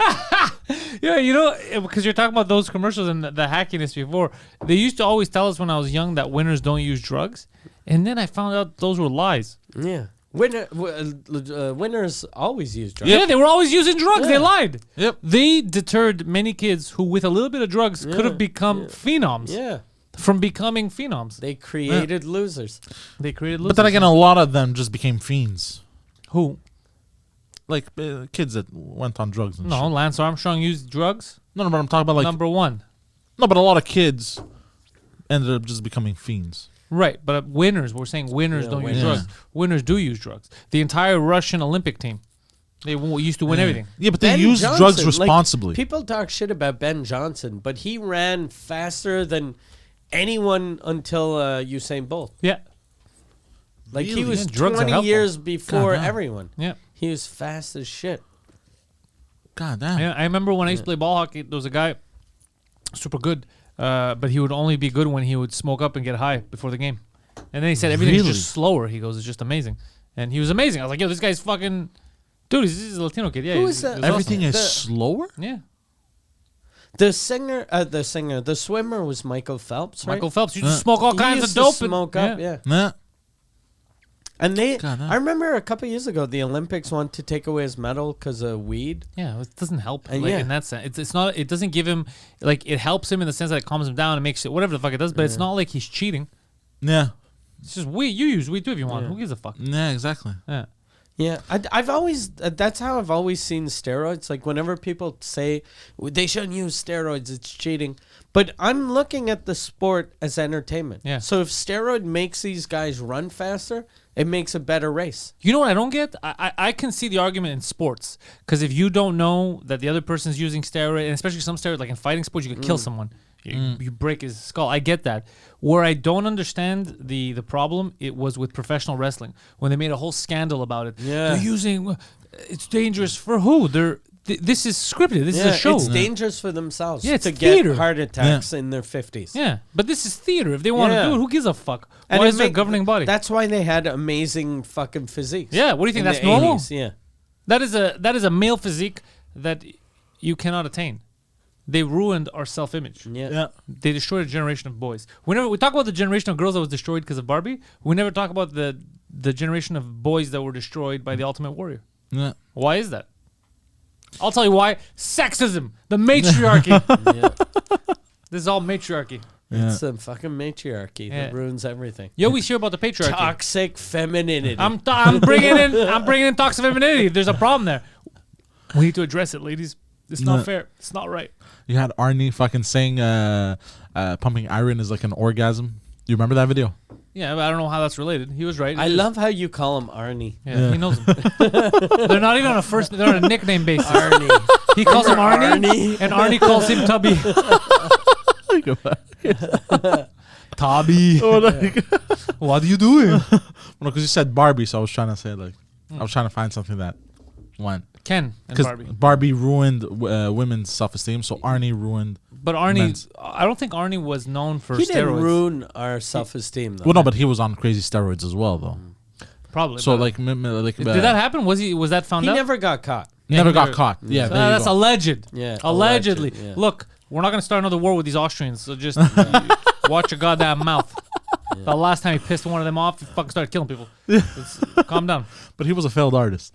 [SPEAKER 1] Yeah, you know, because you're talking about those commercials and the hackiness before. They used to always tell us when I was young that winners don't use drugs, and then I found out those were lies.
[SPEAKER 2] Yeah. Winners always use drugs.
[SPEAKER 1] Yeah, they were always using drugs. They
[SPEAKER 2] Yeah.
[SPEAKER 1] lied.
[SPEAKER 3] Yep.
[SPEAKER 1] They deterred many kids who, with a little bit of drugs, could have become phenoms.
[SPEAKER 2] Yeah.
[SPEAKER 1] From becoming phenoms.
[SPEAKER 2] They created losers.
[SPEAKER 1] They created losers.
[SPEAKER 3] But then again, a lot of them just became fiends.
[SPEAKER 1] Who?
[SPEAKER 3] Like kids that went on drugs and
[SPEAKER 1] No,
[SPEAKER 3] shit.
[SPEAKER 1] Lance Armstrong used drugs.
[SPEAKER 3] No, but I'm talking about like
[SPEAKER 1] Number one.
[SPEAKER 3] no, but a lot of kids ended up just becoming fiends.
[SPEAKER 1] Right, but winners. We're saying winners
[SPEAKER 2] Yeah,
[SPEAKER 1] don't
[SPEAKER 2] winners.
[SPEAKER 1] use drugs. Winners do use drugs. The entire Russian Olympic team, they used to win everything.
[SPEAKER 3] Yeah, but they
[SPEAKER 2] Ben
[SPEAKER 3] used
[SPEAKER 2] Johnson,
[SPEAKER 3] drugs
[SPEAKER 2] like,
[SPEAKER 3] responsibly.
[SPEAKER 2] people talk shit about Ben Johnson, but he ran faster than anyone until Usain Bolt.
[SPEAKER 1] Yeah,
[SPEAKER 2] Like he
[SPEAKER 3] Really?
[SPEAKER 2] was
[SPEAKER 1] Yeah, drugs are
[SPEAKER 2] 20
[SPEAKER 1] helpful.
[SPEAKER 2] years before
[SPEAKER 3] God, no.
[SPEAKER 2] everyone.
[SPEAKER 1] yeah.
[SPEAKER 2] He was fast as shit.
[SPEAKER 3] God damn.
[SPEAKER 1] Yeah, I remember when I used to play ball hockey, there was a guy, super good, but he would only be good when he would smoke up and get high before the game. And then he said everything's
[SPEAKER 3] Really?
[SPEAKER 1] just slower. He goes, it's just amazing. And he was amazing. I was like, yo, this guy's fucking, dude, he's a Latino kid. Yeah,
[SPEAKER 2] Who
[SPEAKER 1] he's-
[SPEAKER 2] is that?
[SPEAKER 1] he was
[SPEAKER 3] Everything
[SPEAKER 1] awesome.
[SPEAKER 3] is
[SPEAKER 2] The-
[SPEAKER 3] slower?
[SPEAKER 1] Yeah.
[SPEAKER 2] The swimmer was Michael Phelps, right?
[SPEAKER 1] Michael Phelps used to smoke all
[SPEAKER 2] He
[SPEAKER 1] kinds
[SPEAKER 2] used
[SPEAKER 1] of dope.
[SPEAKER 2] to smoke up, yeah.
[SPEAKER 3] Nah.
[SPEAKER 2] And
[SPEAKER 3] God, no.
[SPEAKER 2] I remember a couple years ago, the Olympics wanted to take away his medal because of weed.
[SPEAKER 1] Yeah, it doesn't help
[SPEAKER 2] And
[SPEAKER 1] like,
[SPEAKER 2] yeah.
[SPEAKER 1] in that sense. It's not. It doesn't give him like it helps him in the sense that it calms him down and makes it whatever the fuck it does. But it's not like he's cheating.
[SPEAKER 3] Yeah.
[SPEAKER 1] It's just weed. You use weed too if you want. Who gives a fuck?
[SPEAKER 3] Yeah, exactly.
[SPEAKER 1] Yeah.
[SPEAKER 2] Yeah, I've always that's how I've always seen steroids. Like whenever people say they shouldn't use steroids, it's cheating. But I'm looking at the sport as entertainment.
[SPEAKER 1] Yeah.
[SPEAKER 2] So if steroid makes these guys run faster, it makes a better race.
[SPEAKER 1] You know what I don't get? I can see the argument in sports because if you don't know that the other person's using steroid, and especially some steroid, like in fighting sports, you could kill someone. You break his skull. I get that. Where I don't understand the problem, it was with professional wrestling when they made a whole scandal about it.
[SPEAKER 2] Yeah.
[SPEAKER 1] They're using. It's dangerous for who? this is scripted. This is a show.
[SPEAKER 2] It's dangerous for themselves
[SPEAKER 1] Yeah, it's
[SPEAKER 2] to
[SPEAKER 1] theater.
[SPEAKER 2] get heart attacks in their 50s.
[SPEAKER 1] Yeah, but this is theater. If they want to
[SPEAKER 2] Yeah.
[SPEAKER 1] do it, who gives a fuck?
[SPEAKER 2] And
[SPEAKER 1] Why
[SPEAKER 2] it
[SPEAKER 1] is there a
[SPEAKER 2] make-
[SPEAKER 1] governing body?
[SPEAKER 2] That's why they had amazing fucking physiques.
[SPEAKER 1] Yeah, what do you think?
[SPEAKER 2] in
[SPEAKER 1] That's
[SPEAKER 2] the
[SPEAKER 1] normal?
[SPEAKER 2] 80s, yeah.
[SPEAKER 1] That is a male physique that you cannot attain. They ruined our self-image.
[SPEAKER 2] Yeah.
[SPEAKER 1] They destroyed a generation of boys. Whenever we talk about the generation of girls that was destroyed because of Barbie, we never talk about the generation of boys that were destroyed by the Ultimate Warrior.
[SPEAKER 3] Yeah.
[SPEAKER 1] Why is that? I'll tell you why. Sexism, the matriarchy. This is all matriarchy.
[SPEAKER 3] Yeah.
[SPEAKER 2] It's some fucking matriarchy
[SPEAKER 1] Yeah.
[SPEAKER 2] that ruins everything.
[SPEAKER 1] You always hear about the patriarchy.
[SPEAKER 2] Toxic femininity.
[SPEAKER 1] I'm bringing in toxic femininity. There's a problem there. We need to address it, ladies. It's not
[SPEAKER 3] No.
[SPEAKER 1] fair. It's not right.
[SPEAKER 3] You had Arnie fucking saying pumping iron is like an orgasm. Do you remember that video?
[SPEAKER 1] Yeah, but I don't know how that's related. He was right.
[SPEAKER 2] I
[SPEAKER 1] It is.
[SPEAKER 2] love how you call him Arnie.
[SPEAKER 1] Yeah, he knows him. They're not even on a first. They're on a nickname basis.
[SPEAKER 2] Arnie.
[SPEAKER 1] He calls him Arnie,
[SPEAKER 2] Arnie.
[SPEAKER 1] and Arnie calls him Tubby. Tubby. What are you doing?
[SPEAKER 3] Well, because you said Barbie, so I was trying to say like, I was trying to find something that went.
[SPEAKER 1] Ken and
[SPEAKER 3] Because
[SPEAKER 1] Barbie.
[SPEAKER 3] Barbie ruined women's self-esteem, so Arnie ruined.
[SPEAKER 1] But Arnie,
[SPEAKER 3] men's.
[SPEAKER 1] I don't think Arnie was known for
[SPEAKER 2] He
[SPEAKER 1] steroids.
[SPEAKER 2] didn't ruin our self-esteem, though.
[SPEAKER 3] Well, no, but he was on crazy steroids as well, though.
[SPEAKER 1] Probably.
[SPEAKER 3] So
[SPEAKER 1] but-
[SPEAKER 3] like,
[SPEAKER 1] did that happen? Was that found
[SPEAKER 2] He
[SPEAKER 1] out?
[SPEAKER 2] never got caught.
[SPEAKER 3] never
[SPEAKER 1] he
[SPEAKER 3] got
[SPEAKER 1] never-
[SPEAKER 3] caught. Yeah, there you
[SPEAKER 1] That's
[SPEAKER 3] go.
[SPEAKER 1] alleged.
[SPEAKER 2] Yeah,
[SPEAKER 1] Allegedly.
[SPEAKER 2] alleged, yeah.
[SPEAKER 1] Look, we're not gonna start another war with these Austrians. So just watch your goddamn mouth. The last time he pissed one of them off, he fucking started killing people. Calm down.
[SPEAKER 3] But he was a failed artist.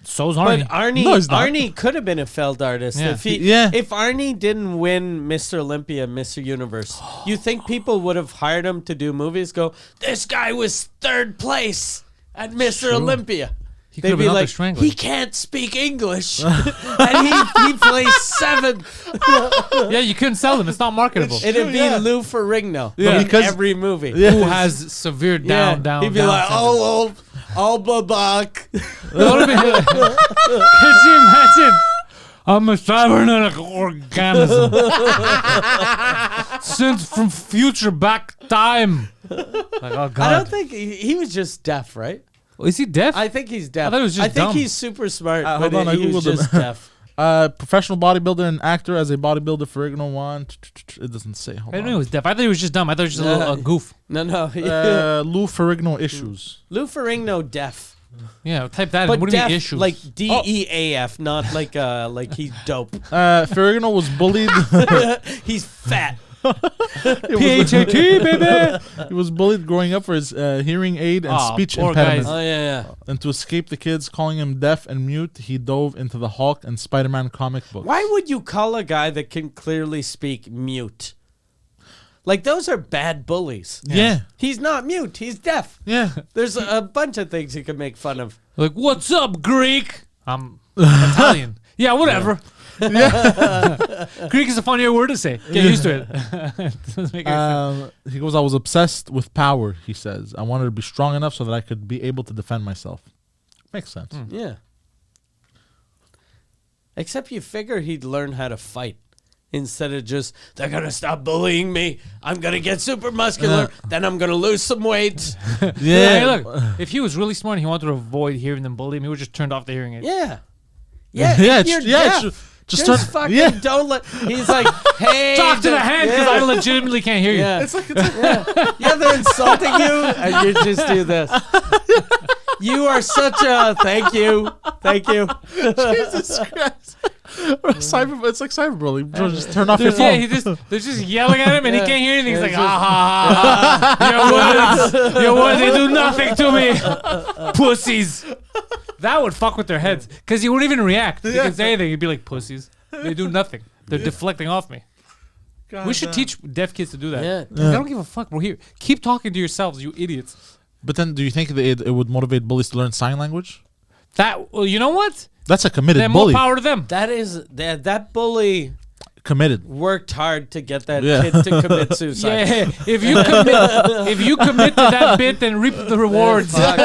[SPEAKER 1] So's
[SPEAKER 2] But
[SPEAKER 1] Arnie.
[SPEAKER 2] Arnie,
[SPEAKER 3] No, he's not.
[SPEAKER 2] Arnie could have been a failed artist
[SPEAKER 1] Yeah.
[SPEAKER 2] if he.
[SPEAKER 3] Yeah.
[SPEAKER 2] If Arnie didn't win Mr. Olympia, Mr. Universe, you think people would have hired him to do movies? Go, this guy was third place at Mr. Olympia.
[SPEAKER 1] He
[SPEAKER 2] They'd
[SPEAKER 1] could've
[SPEAKER 2] be
[SPEAKER 1] been out there
[SPEAKER 2] like,
[SPEAKER 1] strangling.
[SPEAKER 2] he can't speak English, and he plays seventh.
[SPEAKER 1] Yeah, you couldn't sell them. It's not marketable.
[SPEAKER 2] It'd be
[SPEAKER 3] yeah.
[SPEAKER 2] Lou Ferrigno
[SPEAKER 3] Yeah,
[SPEAKER 2] in
[SPEAKER 3] because-
[SPEAKER 2] every movie.
[SPEAKER 3] Yeah.
[SPEAKER 1] Who has severe down.
[SPEAKER 2] He'd be
[SPEAKER 1] down
[SPEAKER 2] like,
[SPEAKER 1] syndrome.
[SPEAKER 2] oh, babak.
[SPEAKER 1] Could you imagine? I'm a cybernetic organism. Sent from future back time. Like, oh God.
[SPEAKER 2] I don't think he was just deaf, right?
[SPEAKER 1] Is he deaf?
[SPEAKER 2] I think he's deaf.
[SPEAKER 1] I thought he was just
[SPEAKER 2] I think
[SPEAKER 1] dumb.
[SPEAKER 2] he's super smart, but
[SPEAKER 3] hold on, I
[SPEAKER 2] he was
[SPEAKER 3] Googled him.
[SPEAKER 2] just deaf.
[SPEAKER 3] Professional bodybuilder and actor as a bodybuilder for Ferrigno won. It doesn't say. Hold
[SPEAKER 1] I didn't know
[SPEAKER 3] on.
[SPEAKER 1] he was deaf. I thought he was just dumb. I thought he was just a goof.
[SPEAKER 2] No.
[SPEAKER 3] Lou Ferrigno issues.
[SPEAKER 2] Lou Ferrigno deaf.
[SPEAKER 1] Yeah, type that in.
[SPEAKER 2] But
[SPEAKER 1] What do you
[SPEAKER 2] deaf,
[SPEAKER 1] mean issues?
[SPEAKER 2] like DEAF, not like he's dope.
[SPEAKER 3] Ferrigno was bullied.
[SPEAKER 2] He's fat.
[SPEAKER 1] PHAT, baby.
[SPEAKER 3] He was bullied growing up for his hearing aid and
[SPEAKER 1] Aw,
[SPEAKER 3] speech
[SPEAKER 1] poor
[SPEAKER 3] impediment.
[SPEAKER 1] guys.
[SPEAKER 2] Oh yeah.
[SPEAKER 3] And to escape the kids calling him deaf and mute, he dove into the Hulk and Spider-Man comic books.
[SPEAKER 2] Why would you call a guy that can clearly speak mute? Like those are bad bullies.
[SPEAKER 3] Yeah.
[SPEAKER 2] He's not mute. He's deaf.
[SPEAKER 3] Yeah.
[SPEAKER 2] There's a bunch of things you could make fun of.
[SPEAKER 1] Like, what's up, Greek? I'm Italian. Yeah, whatever. Greek is a funnier word to say. Get used to it. Doesn't make any sense.
[SPEAKER 3] He goes, I was obsessed with power, he says. I wanted to be strong enough so that I could be able to defend myself. Makes sense.
[SPEAKER 2] Yeah. Except you figure he'd learn how to fight instead of just, they're going to stop bullying me. I'm going to get super muscular. Then I'm going to lose some weight.
[SPEAKER 1] Hey, look, if he was really smart and he wanted to avoid hearing them bully him, he would just turned off the hearing aid.
[SPEAKER 2] Yeah. Yeah.
[SPEAKER 3] Yeah,
[SPEAKER 2] if you're
[SPEAKER 3] it's-
[SPEAKER 2] deaf,
[SPEAKER 3] just
[SPEAKER 2] just
[SPEAKER 3] turn-
[SPEAKER 2] fucking
[SPEAKER 3] yeah.
[SPEAKER 2] don't let. He's like, hey.
[SPEAKER 1] Talk to the hand because
[SPEAKER 2] yeah.
[SPEAKER 1] I legitimately can't hear you.
[SPEAKER 2] Yeah. Yeah, they're insulting you, and you just do this. You are such a thank you.
[SPEAKER 3] Jesus Christ. It's like cyberbullying. Just turn off your
[SPEAKER 1] Yeah,
[SPEAKER 3] phone.
[SPEAKER 1] they're just yelling at him and he can't hear anything. He's like,
[SPEAKER 2] It's
[SPEAKER 1] ah, ha, ha. Your words, they do nothing to me. Pussies. That would fuck with their heads because he wouldn't even react. He could say anything. He'd be like, pussies. They do nothing. They're deflecting off me. We should teach deaf kids to do that.
[SPEAKER 2] Yeah.
[SPEAKER 1] They don't give a fuck. We're here. Keep talking to yourselves, you idiots.
[SPEAKER 3] But then, do you think that it would motivate bullies to learn sign language?
[SPEAKER 1] Well, you know what?
[SPEAKER 3] That's a committed
[SPEAKER 1] Then more
[SPEAKER 3] bully.
[SPEAKER 1] power to them.
[SPEAKER 2] That is that bully
[SPEAKER 3] Committed.
[SPEAKER 2] worked hard to get that
[SPEAKER 3] Yeah.
[SPEAKER 2] kid to commit suicide.
[SPEAKER 1] Yeah, if you commit to that bit, then reap the rewards.
[SPEAKER 2] Fuck.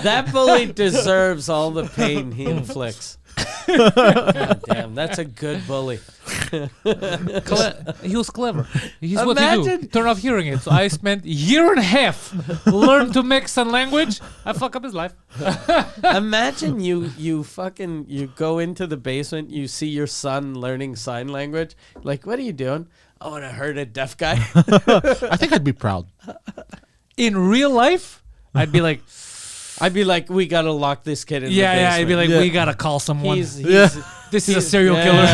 [SPEAKER 2] That bully deserves all the pain he inflicts. God damn, that's a good bully.
[SPEAKER 1] He was clever. He's what he do.
[SPEAKER 2] Imagine-
[SPEAKER 1] Turn off hearing aids. So I spent a year and a half learn to make sign language. I fuck up his life.
[SPEAKER 2] Imagine you go into the basement, you see your son learning sign language. Like, what are you doing? I want to hurt a deaf guy.
[SPEAKER 3] I think I'd be proud.
[SPEAKER 1] In real life, I'd be like,
[SPEAKER 2] we gotta lock this kid in the
[SPEAKER 1] yeah,
[SPEAKER 2] basement.
[SPEAKER 1] I'd be like,
[SPEAKER 3] Yeah.
[SPEAKER 1] we gotta call someone.
[SPEAKER 2] He's
[SPEAKER 1] This is a serial killer.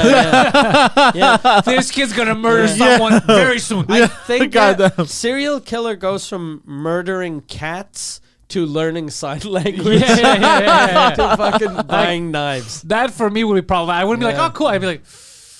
[SPEAKER 2] Yeah.
[SPEAKER 1] This kid's gonna murder someone very soon.
[SPEAKER 2] I think
[SPEAKER 3] Goddamn.
[SPEAKER 2] that serial killer goes from murdering cats to learning sign language
[SPEAKER 1] Yeah.
[SPEAKER 2] to fucking buying knives.
[SPEAKER 1] That for me would be problematic. I wouldn't be like,
[SPEAKER 2] Yeah.
[SPEAKER 1] oh, cool. I'd be like,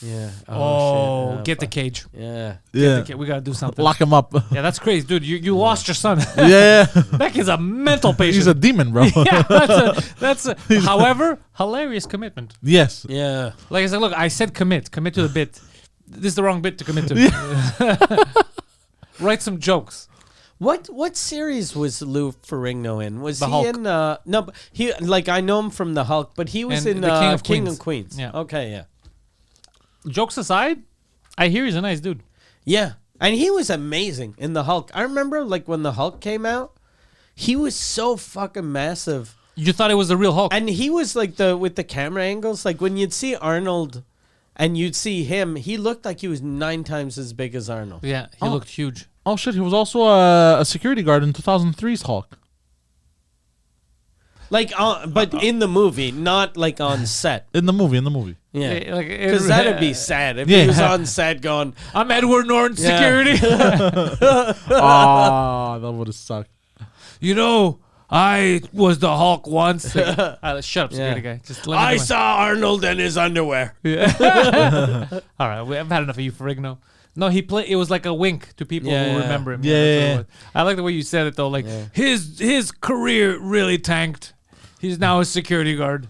[SPEAKER 2] Yeah.
[SPEAKER 1] oh,
[SPEAKER 2] shit.
[SPEAKER 1] get the
[SPEAKER 2] fuck.
[SPEAKER 1] cage.
[SPEAKER 2] Yeah.
[SPEAKER 3] Yeah.
[SPEAKER 1] We gotta do something.
[SPEAKER 3] Lock him up.
[SPEAKER 1] Yeah, that's crazy, dude. You lost your son.
[SPEAKER 3] Yeah.
[SPEAKER 1] That kid's a mental patient.
[SPEAKER 3] He's a demon, bro.
[SPEAKER 1] Yeah, that's a. However, hilarious commitment.
[SPEAKER 3] Yes.
[SPEAKER 2] Yeah.
[SPEAKER 1] Like I said, look, I said commit to the bit. This is the wrong bit to commit to. Write some jokes.
[SPEAKER 2] What series was Lou Ferrigno in? Was
[SPEAKER 1] The
[SPEAKER 2] he
[SPEAKER 1] Hulk.
[SPEAKER 2] in no, but he like I know him from the Hulk, but he was
[SPEAKER 1] And
[SPEAKER 2] in
[SPEAKER 1] the
[SPEAKER 2] King
[SPEAKER 1] King
[SPEAKER 2] of
[SPEAKER 1] of
[SPEAKER 2] Queens.
[SPEAKER 1] Yeah.
[SPEAKER 2] Okay, yeah.
[SPEAKER 1] Jokes aside, I hear he's a nice dude.
[SPEAKER 2] Yeah. And he was amazing in the Hulk. I remember like when the Hulk came out, he was so fucking massive.
[SPEAKER 1] You thought it was the real Hulk.
[SPEAKER 2] And he was like with the camera angles, like when you'd see Arnold and you'd see him, he looked like he was 9 times as big as Arnold.
[SPEAKER 1] Yeah, he looked huge.
[SPEAKER 3] Oh shit, he was also a security guard in 2003's Hulk.
[SPEAKER 2] Like but in the movie, not like on set.
[SPEAKER 3] In the movie.
[SPEAKER 2] Yeah.
[SPEAKER 1] Like,
[SPEAKER 2] Because that'd be sad if
[SPEAKER 3] Yeah.
[SPEAKER 2] he was on set going,
[SPEAKER 1] I'm Edward Norton,
[SPEAKER 2] Yeah.
[SPEAKER 1] security.
[SPEAKER 3] Ah, that would have sucked.
[SPEAKER 1] You know, I was the Hulk once. Like, shut up, security
[SPEAKER 2] Yeah.
[SPEAKER 1] guy. Just let me
[SPEAKER 2] I
[SPEAKER 1] do my-
[SPEAKER 2] saw Arnold in his underwear.
[SPEAKER 1] All right, I've had enough of you, Ferrigno. No, he played. It was like a wink to people
[SPEAKER 2] Yeah,
[SPEAKER 1] who
[SPEAKER 2] yeah.
[SPEAKER 1] remember him.
[SPEAKER 3] Yeah,
[SPEAKER 1] that's what it
[SPEAKER 3] yeah,
[SPEAKER 1] was. I like the way you said it though. Like
[SPEAKER 2] Yeah.
[SPEAKER 1] his career really tanked. He's now a security guard.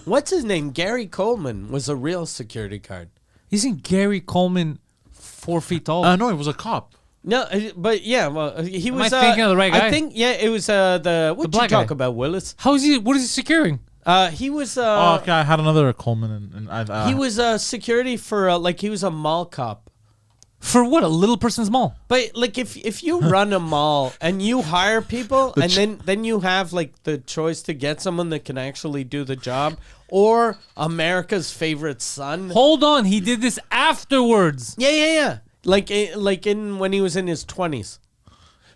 [SPEAKER 2] What's his name? Gary Coleman was a real security guard.
[SPEAKER 1] Isn't Gary Coleman 4 feet tall?
[SPEAKER 3] No, he was a cop.
[SPEAKER 2] No, but yeah, well, he
[SPEAKER 1] Am
[SPEAKER 2] was.
[SPEAKER 1] I thinking of the right guy?
[SPEAKER 2] I think it was what
[SPEAKER 1] black
[SPEAKER 2] you talk
[SPEAKER 1] guy.
[SPEAKER 2] about, Willis.
[SPEAKER 1] How is he? What is he securing?
[SPEAKER 2] He was.
[SPEAKER 3] Oh, okay, I had another Coleman, and I.
[SPEAKER 2] He was security for like he was a mall cop.
[SPEAKER 1] For what? A little person's mall.
[SPEAKER 2] But like if you run a mall and you hire people and then you have like the choice to get someone that can actually do the job or America's favorite son.
[SPEAKER 1] Hold on, he did this afterwards.
[SPEAKER 2] Yeah. Like in when he was in his 20s.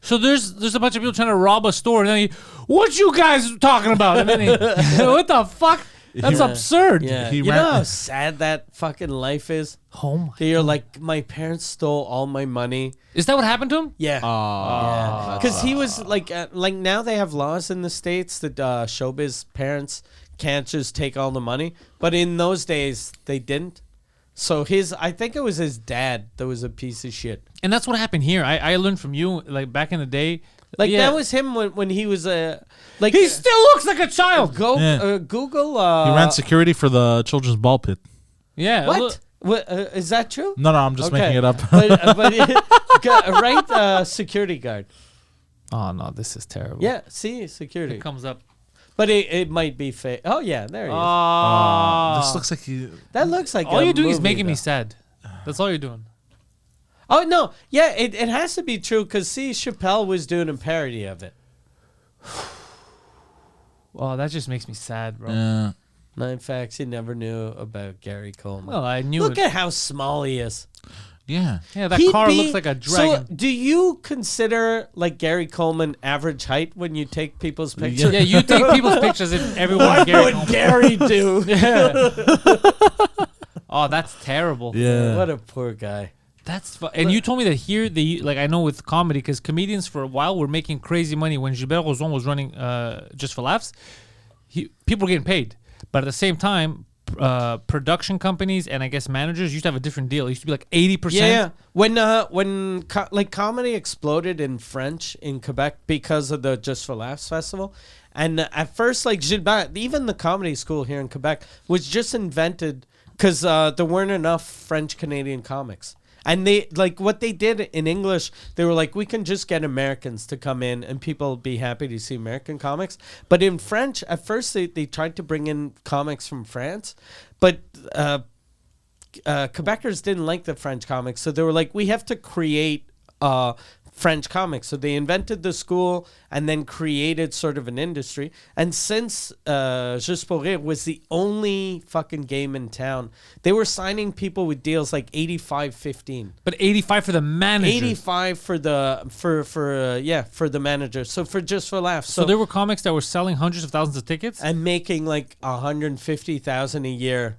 [SPEAKER 1] So there's a bunch of people trying to rob a store, and then what you guys talking about? And then what the fuck? That's absurd.
[SPEAKER 2] Yeah.
[SPEAKER 3] He
[SPEAKER 2] You
[SPEAKER 3] ran-
[SPEAKER 2] know how sad that fucking life is?
[SPEAKER 1] Oh my.
[SPEAKER 2] You're like, my parents stole all my money.
[SPEAKER 1] Is that what happened to him?
[SPEAKER 2] Yeah.
[SPEAKER 3] Oh,
[SPEAKER 2] Because he was like now they have laws in the States that showbiz parents can't just take all the money. But in those days, they didn't. So I think it was his dad that was a piece of shit.
[SPEAKER 1] And that's what happened here. I learned from you, like back in the day.
[SPEAKER 2] Like
[SPEAKER 1] Yeah.
[SPEAKER 2] that was him when he was like
[SPEAKER 1] He still looks like a child.
[SPEAKER 3] Yeah.
[SPEAKER 2] Google.
[SPEAKER 3] he ran security for the children's ball pit.
[SPEAKER 1] Yeah.
[SPEAKER 2] What? What is that true?
[SPEAKER 3] No, I'm just making it up.
[SPEAKER 2] Right, security guard.
[SPEAKER 1] Oh no, this is terrible.
[SPEAKER 2] Yeah, see, security.
[SPEAKER 1] It comes up.
[SPEAKER 2] But it might be fake. Oh yeah, there he is.
[SPEAKER 3] This looks like he.
[SPEAKER 2] That looks like
[SPEAKER 1] All
[SPEAKER 2] a
[SPEAKER 1] you're doing is
[SPEAKER 2] movie,
[SPEAKER 1] making me
[SPEAKER 2] though.
[SPEAKER 1] sad. That's all you're doing.
[SPEAKER 2] Oh no, yeah, it has to be true because see, Chappelle was doing a parody of it.
[SPEAKER 1] Oh, that just makes me sad, bro.
[SPEAKER 3] Yeah.
[SPEAKER 2] 9 facts you never knew about Gary Coleman.
[SPEAKER 1] Well, I knew
[SPEAKER 2] Look
[SPEAKER 1] it.
[SPEAKER 2] at how small he is.
[SPEAKER 3] Yeah.
[SPEAKER 1] Yeah, that
[SPEAKER 2] He'd
[SPEAKER 1] car
[SPEAKER 2] be-
[SPEAKER 1] looks like a dragon.
[SPEAKER 2] So, do you consider like Gary Coleman average height when you take people's pictures?
[SPEAKER 1] yeah, you take people's pictures and everyone
[SPEAKER 2] What
[SPEAKER 1] Gary
[SPEAKER 2] would
[SPEAKER 1] Coleman.
[SPEAKER 2] Gary do?
[SPEAKER 1] Oh, that's terrible.
[SPEAKER 3] Yeah.
[SPEAKER 2] What a poor guy.
[SPEAKER 1] That's and you told me that here like I know with comedy because comedians for a while were making crazy money when Gilbert Rozon was running Just for Laughs. People were getting paid, but at the same time, production companies and I guess managers used to have a different deal. It used to be like 80%.
[SPEAKER 2] Yeah. When comedy exploded in French in Quebec because of the Just for Laughs festival, and at first like Gilbert, even the comedy school here in Quebec was just invented because there weren't enough French Canadian comics. And they like what they did in English. They were like, we can just get Americans to come in, and people will be happy to see American comics. But in French, at first they tried to bring in comics from France, but Quebecers didn't like the French comics, so they were like, we have to create French comics. So they invented the school and then created sort of an industry. And since Juste pour rire was the only fucking game in town, they were signing people with deals like 85-15.
[SPEAKER 1] But 85 for the manager.
[SPEAKER 2] 85 for the for the manager. So for Just for Laughs.
[SPEAKER 1] So there were comics that were selling hundreds of thousands of tickets
[SPEAKER 2] and making like 150,000 a year.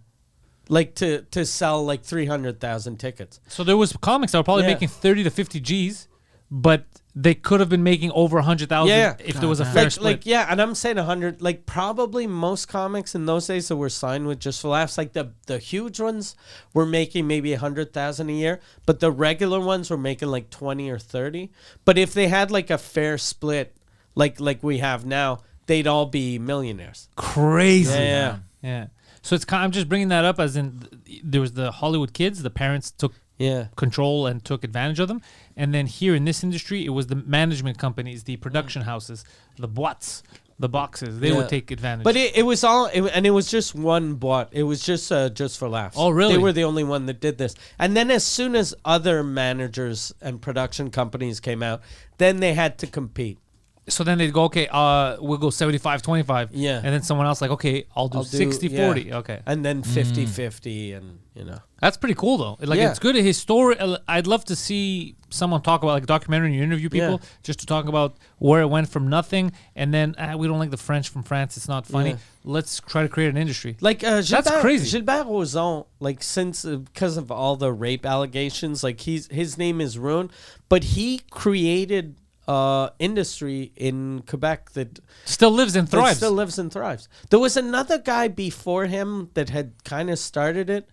[SPEAKER 2] Like to sell like 300,000 tickets.
[SPEAKER 1] So there was comics that were probably making 30 to 50 G's, but they could have been making over 100,000 if there was a fair split.
[SPEAKER 2] And I'm saying 100. Like probably most comics in those days that were signed with Just for Laughs, like the huge ones were making maybe 100,000 a year, but the regular ones were making like 20 or 30. But if they had like a fair split, like we have now, they'd all be millionaires.
[SPEAKER 1] Crazy.
[SPEAKER 2] Yeah.
[SPEAKER 1] So it's kind of, I'm just bringing that up as in there was the Hollywood kids, the parents took control and took advantage of them. And then here in this industry, it was the management companies, the production houses, the boîtes, the boxes. They would take advantage.
[SPEAKER 2] But it was all, and it was just one boîte. It was just for Laughs.
[SPEAKER 1] Oh, really?
[SPEAKER 2] They were the only one that did this. And then as soon as other managers and production companies came out, then they had to compete.
[SPEAKER 1] So then they'd go, okay, we'll go 75-25.
[SPEAKER 2] Yeah.
[SPEAKER 1] And then someone else like, okay, I'll do 60-40.
[SPEAKER 2] Yeah.
[SPEAKER 1] Okay.
[SPEAKER 2] And then 50-50 and, you know.
[SPEAKER 1] That's pretty cool, though. Like, it's good. I'd love to see someone talk about, like, a documentary and you interview people just to talk about where it went from nothing. And then, we don't like the French from France. It's not funny.
[SPEAKER 2] Yeah.
[SPEAKER 1] Let's try to create an industry.
[SPEAKER 2] Like,
[SPEAKER 1] that's crazy.
[SPEAKER 2] Gilbert Rozon, like, since, because of all the rape allegations, like, his name is ruined. But he created industry in Quebec that
[SPEAKER 1] still lives and thrives.
[SPEAKER 2] There was another guy before him that had kind of started it,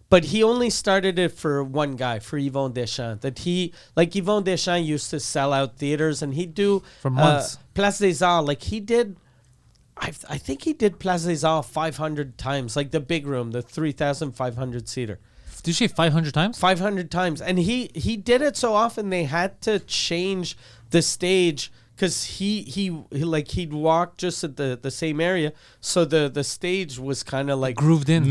[SPEAKER 2] but he only started it for one guy, for Yvon Deschamps. Yvon Deschamps used to sell out theaters, and he'd do
[SPEAKER 1] for months.
[SPEAKER 2] Place des Arts. Like he did, I think he did Place des Arts 500 times, like the big room, the 3,500 seater.
[SPEAKER 1] Did you say 500 times?
[SPEAKER 2] 500 times, and he did it so often they had to change the stage because he'd walk just at the same area, so the stage was kind of like
[SPEAKER 1] grooved in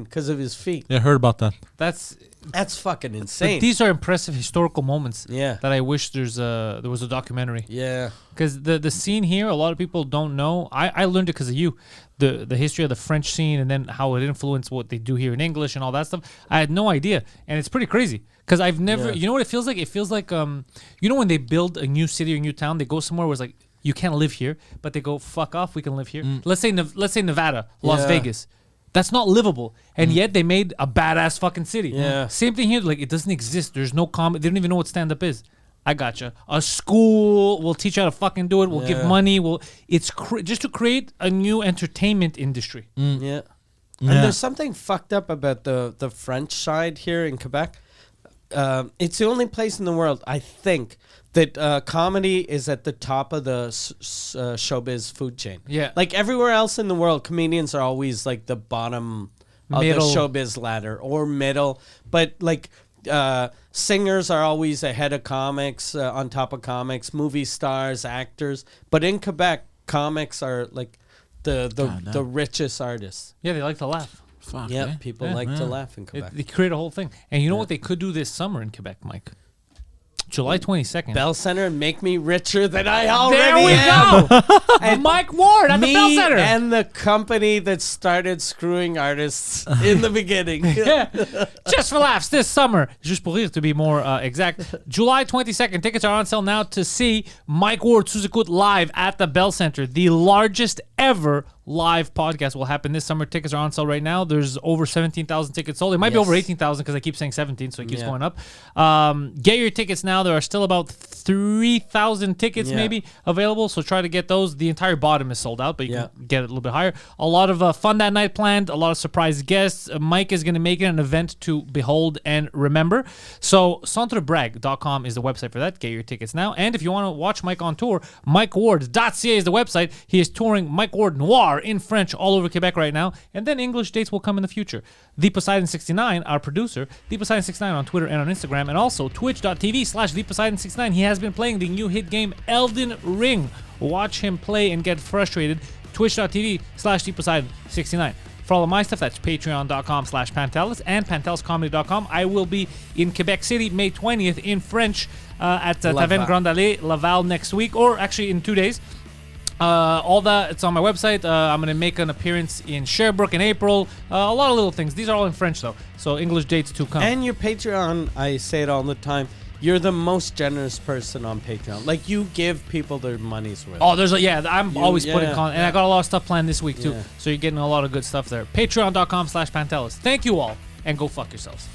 [SPEAKER 2] because of his feet.
[SPEAKER 3] Yeah, I heard about that.
[SPEAKER 2] That's fucking insane.
[SPEAKER 1] But these are impressive historical moments.
[SPEAKER 2] Yeah.
[SPEAKER 1] That I wish there was a documentary.
[SPEAKER 2] Yeah.
[SPEAKER 1] Because the scene here, a lot of people don't know. I learned it because of you. The history of the French scene and then how it influenced what they do here in English and all that stuff. I had no idea, and it's pretty crazy. Because I've never, you know what it feels like? It feels like, you know when they build a new city or new town, they go somewhere where it's like, you can't live here, but they go, fuck off, we can live here. Let's say Nevada, Las Vegas. That's not livable. And yet they made a badass fucking city.
[SPEAKER 2] Yeah.
[SPEAKER 1] Same thing here, like it doesn't exist. There's no they don't even know what stand-up is. I gotcha. A school, we'll teach you how to fucking do it, we'll give money, it's just to create a new entertainment industry.
[SPEAKER 2] Yeah. And there's something fucked up about the French side here in Quebec. It's the only place in the world, I think, that comedy is at the top of the showbiz food chain.
[SPEAKER 1] Yeah.
[SPEAKER 2] Like everywhere else in the world, comedians are always like the bottom of the showbiz ladder or middle. But like singers are always ahead of comics, on top of comics, movie stars, actors. But in Quebec, comics are like the richest artists.
[SPEAKER 1] Yeah, they like to laugh.
[SPEAKER 3] Fuck,
[SPEAKER 2] Yeah, people like to laugh in Quebec.
[SPEAKER 1] They create a whole thing. And you know what they could do this summer in Quebec, Mike? July 22nd.
[SPEAKER 2] Bell Center and make me richer than I already
[SPEAKER 1] There we
[SPEAKER 2] am.
[SPEAKER 1] go. And Mike Ward at the Bell
[SPEAKER 2] Me
[SPEAKER 1] Center.
[SPEAKER 2] and the company that started screwing artists in the beginning.
[SPEAKER 1] Yeah. Just for laughs this summer. Juste pour rire to be more exact. July 22nd. Tickets are on sale now to see Mike Ward, Sous Écoute live at the Bell Center. The largest ever live podcast will happen this summer. Tickets are on sale right now. There's over 17,000 tickets sold. It might be over 18,000 because I keep saying 17, so it keeps going up. Get your tickets now. There are still about 3,000 tickets maybe available, so try to get those. The entire bottom is sold out, but you can get it a little bit higher. A lot of fun that night planned, a lot of surprise guests. Mike is going to make it an event to behold and remember. So centrebrag.com is the website for that. Get your tickets now. And if you want to watch Mike on tour, mikeward.ca is the website. He is touring Mike Ward Noir are in French all over Quebec right now, and then English dates will come in the future. The Poseidon69, our producer, The Poseidon69 on Twitter and on Instagram, and also twitch.tv/The Poseidon69. He has been playing the new hit game Elden Ring. Watch him play and get frustrated. Twitch.tv/The Poseidon69. For all of my stuff, that's patreon.com/Pantelis and panteliscomedy.com. I will be in Quebec City May 20th in French at Taverne Grande Allée, Laval next week, or actually in 2 days. All that, it's on my website. I'm going to make an appearance in Sherbrooke in April. A lot of little things. These are all in French, though. So English dates to come.
[SPEAKER 2] And your Patreon, I say it all the time, you're the most generous person on Patreon. Like, you give people their money's worth.
[SPEAKER 1] Oh, I'm always putting content. And I got a lot of stuff planned this week, too.
[SPEAKER 2] Yeah.
[SPEAKER 1] So you're getting a lot of good stuff there. Patreon.com/Pantelis. Thank you all, and go fuck yourselves.